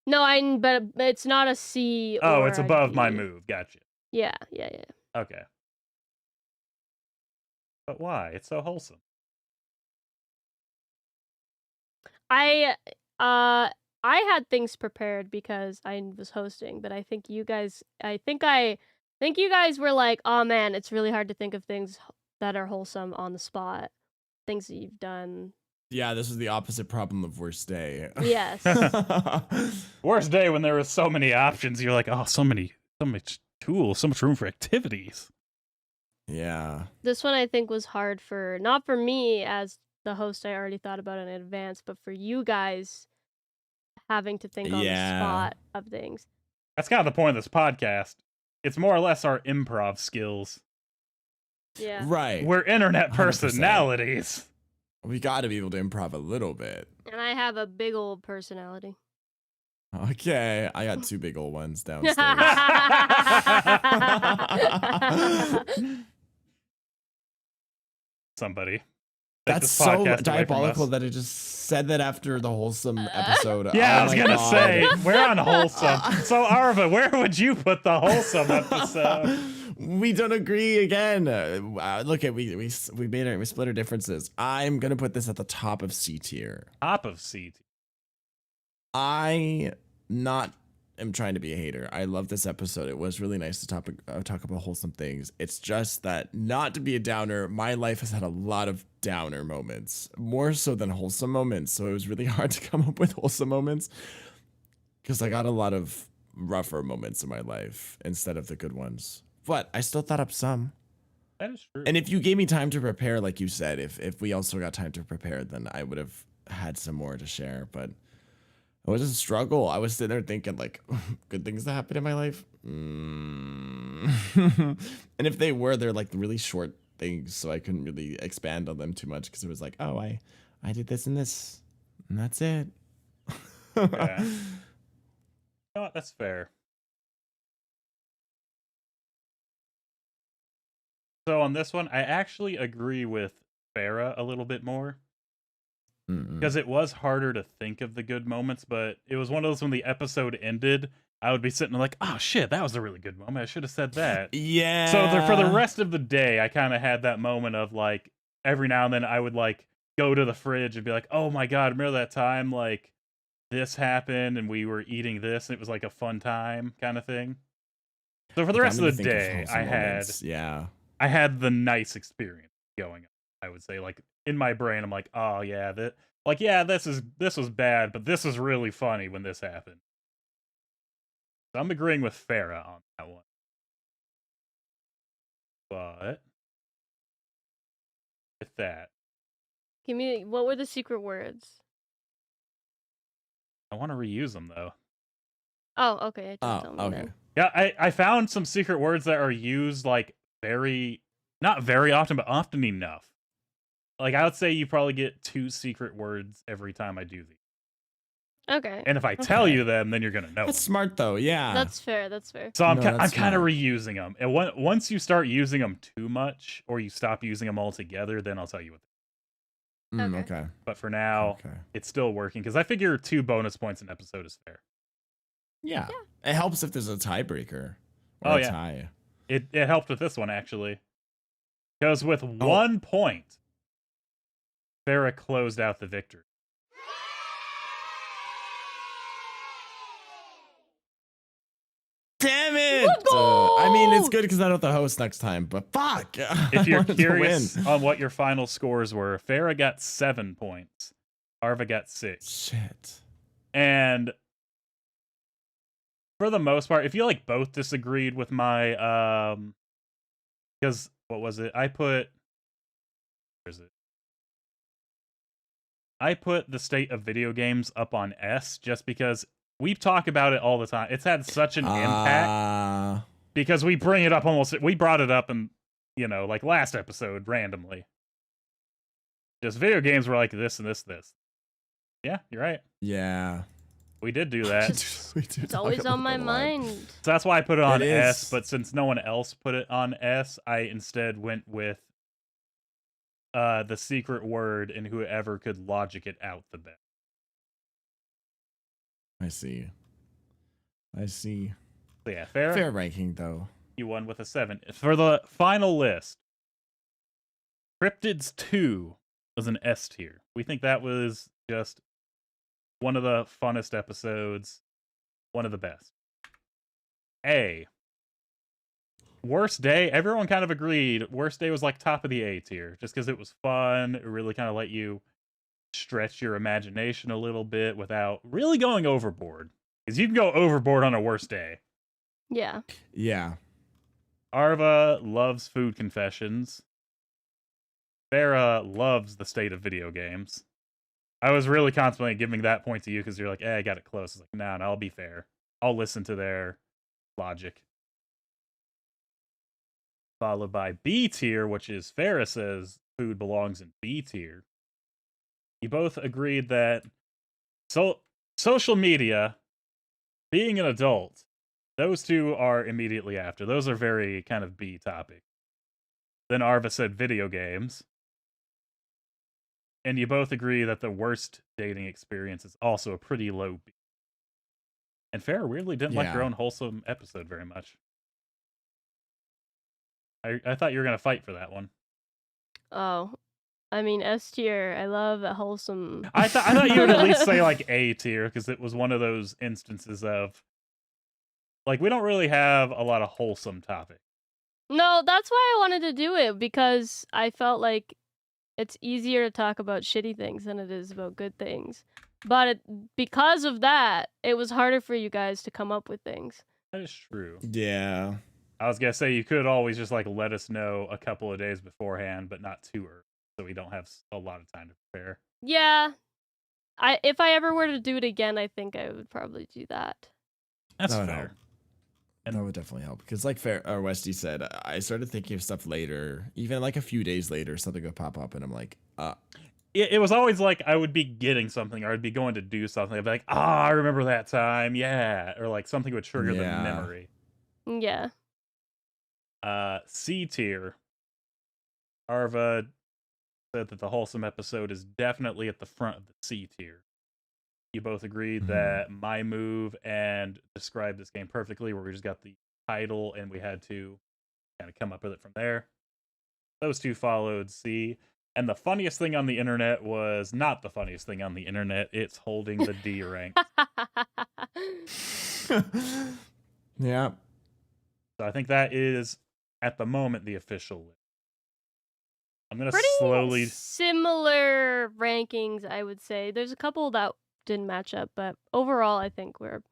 No, but it's not a C. Oh, or it's a above D. my move. Gotcha. Yeah. Okay. But why? It's so wholesome. I had things prepared because I was hosting, but I think you guys were like, "Oh man, it's really hard to think of things that are wholesome on the spot. Things that you've done." Yeah, this was the opposite problem of worst day. Yes. Worst day when there were so many options. You're like, oh, so much tools, so much room for activities. Yeah. This one I think was hard not for me as the host. I already thought about it in advance, but for you guys having to think on the spot of things. That's kind of the point of this podcast. It's more or less our improv skills. Yeah. Right. We're internet 100%. personalities. We got to be able to improv a little bit. And I have a big old personality. Okay, I got 2 big old ones downstairs. Somebody. That's so diabolical that it just said that after the wholesome episode. Yeah, Oh I was my gonna God. say we're on wholesome. So Arva, where would you put the wholesome episode? We don't agree again. Look at we split our differences. I'm gonna put this at the top of C tier. Top of C tier. I am trying to be a hater. I love this episode. It was really nice to talk about wholesome things. It's just that, not to be a downer, my life has had a lot of downer moments, more so than wholesome moments. So it was really hard to come up with wholesome moments because I got a lot of rougher moments in my life instead of the good ones. But I still thought up some. That is true. And if you gave me time to prepare, like you said, if we also got time to prepare, then I would have had some more to share. But it was a struggle. I was sitting there thinking, like, good things that happened in my life. And if they were, they're like really short things, so I couldn't really expand on them too much because it was like, oh, I did this and this, and that's it. Yeah. You know what? That's fair. So on this one, I actually agree with Farah a little bit more. Because it was harder to think of the good moments, but it was one of those when the episode ended, I would be sitting there like, oh shit, that was a really good moment. I should have said that. Yeah. So for the rest of the day, I kind of had that moment of like, every now and then I would like go to the fridge and be like, oh my God, remember that time like this happened and we were eating this and it was like a fun time kind of thing. So for the rest of the day, I had the nice experience going on. I would say, like, in my brain, I'm like, oh yeah, this was bad, but this is really funny when this happened. So I'm agreeing with Farah on that one. But with that, What were the secret words? I want to reuse them though. Oh, okay. Tell me okay. then. Yeah, I found some secret words that are used like not very often, but often enough. Like, I would say you probably get 2 secret words every time I do these. Okay. And if I tell you them, then you're going to know. That's smart, though. Yeah. That's fair. So I'm kind smart. of reusing them. And once you start using them too much, or you stop using them altogether, then I'll tell you what. Okay. But for now, it's still working, because I figure 2 bonus points an episode is fair. Yeah. It helps if there's a tiebreaker. Or a tie. It helped with this one, actually. Because with 1 point, Farah closed out the victory. Damn it! I mean, it's good because I don't have to host next time, but fuck! If you're curious on what your final scores were, Farah got 7 points. Arva got 6. Shit. And for the most part, if you like both disagreed with my because what was it? I put the state of video games up on S just because we talk about it all the time. It's had such an impact because we bring it up we brought it up in, like last episode randomly. Just video games were like this and this. Yeah, you're right. Yeah. We did do that. It's always on my mind. So that's why I put it on It S, is. but since no one else put it on S, I instead went with the secret word and whoever could logic it out the best. I see. So yeah, fair ranking though. You won with a 7. For the final list, Cryptids 2 was an S tier. We think that was just one of the funnest episodes, one of the best. A. Worst Day, everyone kind of agreed. Worst Day was like top of the A tier, just because it was fun. It really kind of let you stretch your imagination a little bit without really going overboard. Because you can go overboard on a worst day. Yeah. Yeah. Arva loves food confessions. Farah loves the state of video games. I was really contemplating giving that point to you because you're like, I got it close. I was like, no, I'll be fair. I'll listen to their logic. Followed by B tier, which is Farah says food belongs in B tier. You both agreed that social media, being an adult, those two are immediately after. Those are very kind of B topic. Then Arva said video games. And you both agree that the worst dating experience is also a pretty low B. And Farah weirdly didn't like her own wholesome episode very much. I thought you were going to fight for that one. Oh. I mean, S tier. I love a wholesome. I thought you would at least say like A tier because it was one of those instances of like we don't really have a lot of wholesome topics. No, that's why I wanted to do it because I felt like it's easier to talk about shitty things than it is about good things. But because of that, it was harder for you guys to come up with things. That is true. Yeah. I was going to say you could always just like let us know a couple of days beforehand, but not too early. So we don't have a lot of time to prepare. Yeah. If I ever were to do it again, I think I would probably do that. That's that fair. And that would definitely help. Because like Westy said, I started thinking of stuff later. Even like a few days later, something would pop up and I'm like, It was always like I would be getting something or I'd be going to do something. I'd be like, I remember that time. Yeah. Or like something would trigger the memory. Yeah. C tier. Arva said that the wholesome episode is definitely at the front of the C tier. You both agreed that My Move and Describe This Game Perfectly, where we just got the title and we had to kind of come up with it from there. Those two followed C. And the funniest thing on the internet was not the funniest thing on the internet. It's holding the D rank. Yeah. So I think that is, at the moment, the official list. I'm going to Pretty slowly... similar rankings, I would say. There's a couple that didn't match up, but overall, I think we're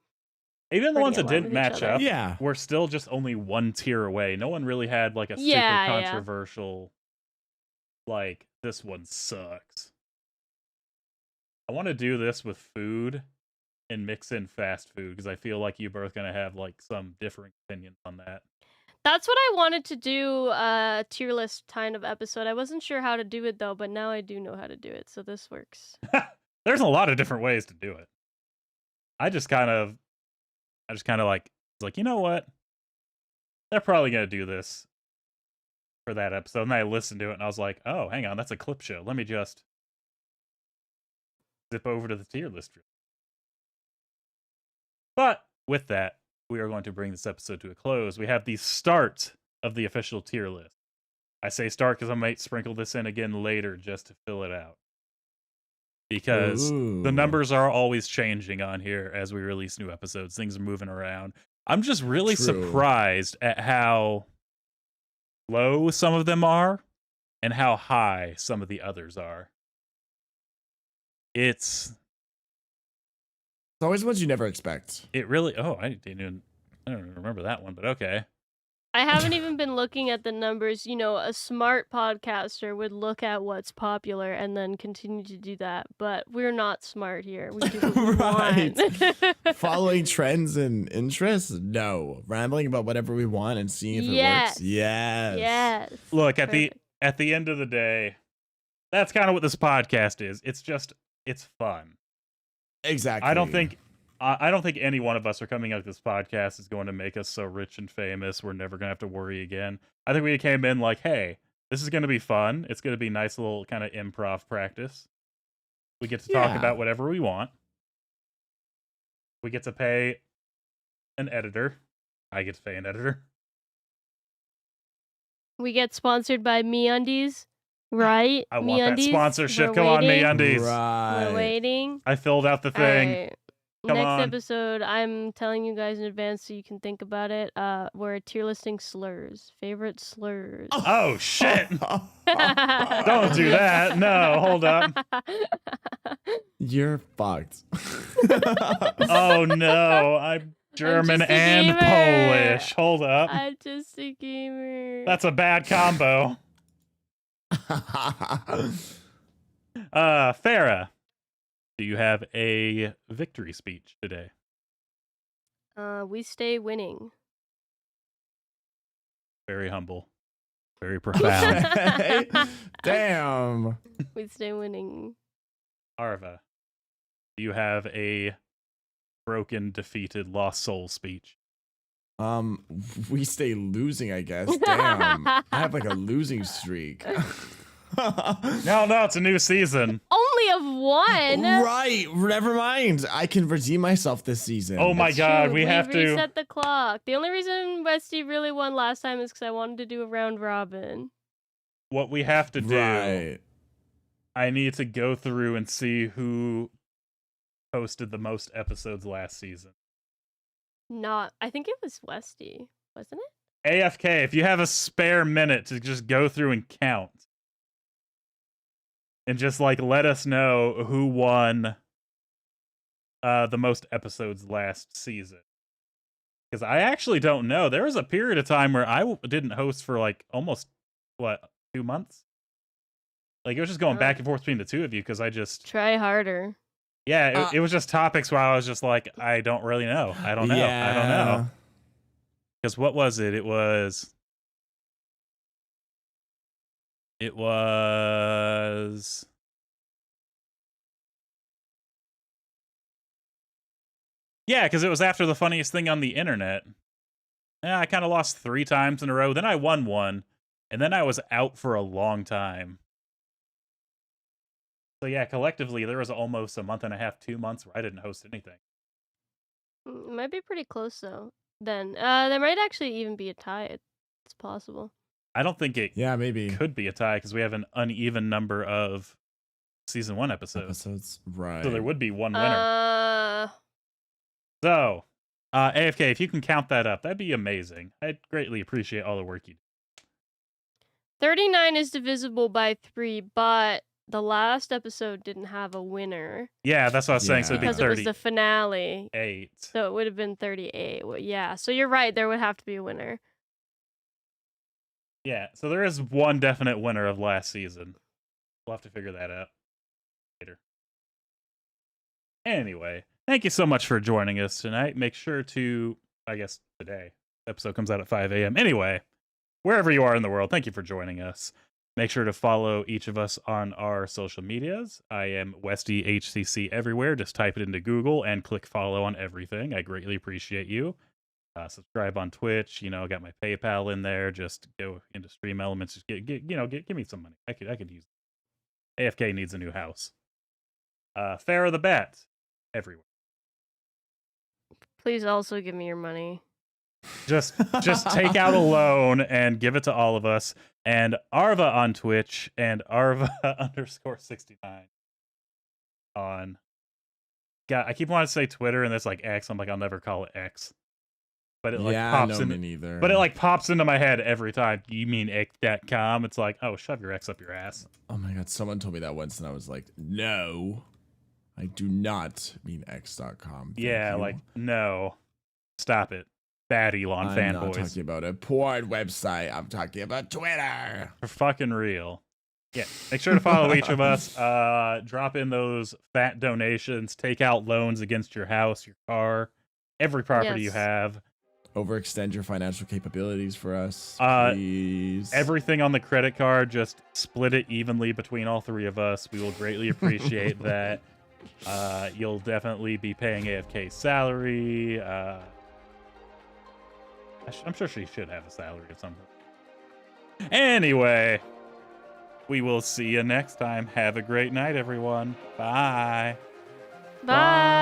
even the ones that didn't match up, yeah, we're still just only one tier away. No one really had like a super controversial, like, this one sucks. I want to do this with food and mix in fast food because I feel like you're both going to have like some differing opinions on that. That's what I wanted to do, a tier list kind of episode. I wasn't sure how to do it though, but now I do know how to do it, so this works. There's a lot of different ways to do it. I just kind of like, you know what? They're probably going to do this for that episode. And I listened to it and I was like, oh, hang on, that's a clip show. Let me just zip over to the tier list. But with that, we are going to bring this episode to a close. We have the start of the official tier list. I say start because I might sprinkle this in again later just to fill it out. Because the numbers are always changing on here as we release new episodes. Things are moving around. I'm just really surprised at how low some of them are and how high some of the others are. It's always ones you never expect. It really... Oh, I don't even remember that one, but okay. I haven't even been looking at the numbers. You know, a smart podcaster would look at what's popular and then continue to do that. But we're not smart here. We do what we want. Following trends and interests? No. Rambling about whatever we want and seeing if it works? Yes. Look, at the end of the day, that's kind of what this podcast is. It's fun. Exactly. I don't think I don't think any one of us are coming out of this podcast is going to make us so rich and famous we're never going to have to worry again. I think we came in like, hey, this is going to be fun. It's going to be nice little kind of improv practice. We get to talk about whatever we want. We get to pay an editor. I get to pay an editor. We get sponsored by MeUndies, right? I want MeUndies? that sponsorship. We're Come on, waiting. MeUndies. Right. We're waiting. I filled out the thing. Alright. Come Next on. episode, I'm telling you guys in advance so you can think about it. We're tier listing slurs. Favorite slurs. Oh, shit. Don't do that. No, hold up. You're fucked. Oh, no. I'm German just a and gamer. Polish. Hold up. I'm just a gamer. That's a bad combo. Farah, do you have a victory speech today? We stay winning. Very humble. Very profound. Okay. Damn. We stay winning. Arva, do you have a broken, defeated, lost soul speech? We stay losing, I guess. Damn. I have like a losing streak. No, it's a new season. Only of one. Right. Never mind. I can redeem myself this season. Oh my That's god, true. we have to. reset the clock. The only reason Westy really won last time is because I wanted to do a round robin. What we have to do, Right. I need to go through and see who posted the most episodes last season. I think it was Westy, wasn't it? AFK, if you have a spare minute to just go through and count. And just like let us know who won the most episodes last season. Because I actually don't know. There was a period of time where I didn't host for like almost, 2 months? Like it was just going back and forth between the two of you because I just... Try harder. Yeah, it was just topics where I was just like, I don't really know. I don't know. I don't know. Because what was it? It was... Yeah, because it was after the funniest thing on the internet. Yeah, I kind of lost 3 times in a row. Then I won one. And then I was out for a long time. So yeah, collectively, there was almost a month and a half, 2 months where I didn't host anything. It might be pretty close, though. Then there might actually even be a tie. It's possible. I don't think it maybe could be a tie because we have an uneven number of season 1 episodes. Right. So there would be one winner. So, AFK, if you can count that up, that'd be amazing. I'd greatly appreciate all the work you do. 39 is divisible by 3, but the last episode didn't have a winner. Yeah, that's what I was saying. So it'd be because 30. it was the finale. 8. So it would have been 38. Well, yeah, so you're right. There would have to be a winner. Yeah, so there is one definite winner of last season. We'll have to figure that out later. Anyway, thank you so much for joining us tonight. Make sure to, I guess today, the episode comes out at 5 a.m. Anyway, wherever you are in the world, thank you for joining us. Make sure to follow each of us on our social medias. I am WestyHCC everywhere. Just type it into Google and click follow on everything. I greatly appreciate you. Subscribe on Twitch. Got my PayPal in there. Just go into Stream Elements. Just give me some money. I could use it. AFK needs a new house. Farah the Bat everywhere. Please also give me your money. Just take out a loan and give it to all of us. And Arva on Twitch and Arva_69 on. God, I keep wanting to say Twitter and it's like X. I'm like, I'll never call it X. But it pops in. Neither. But it pops into my head every time. You mean X.com? It's like, oh, shove your X up your ass. Oh my god, someone told me that once and I was like, no. I do not mean X.com. Yeah, no. Stop it. Bad Elon fanboys. I'm not talking about a porn website. I'm talking about Twitter. For fucking real. Yeah, make sure to follow each of us. Drop in those fat donations. Take out loans against your house, your car, every property you have. Overextend your financial capabilities for us, please. Everything on the credit card, just split it evenly between all 3 of us. We will greatly appreciate that. You'll definitely be paying AFK's salary. I'm sure she should have a salary at some point. Anyway, we will see you next time. Have a great night, everyone. Bye. Bye.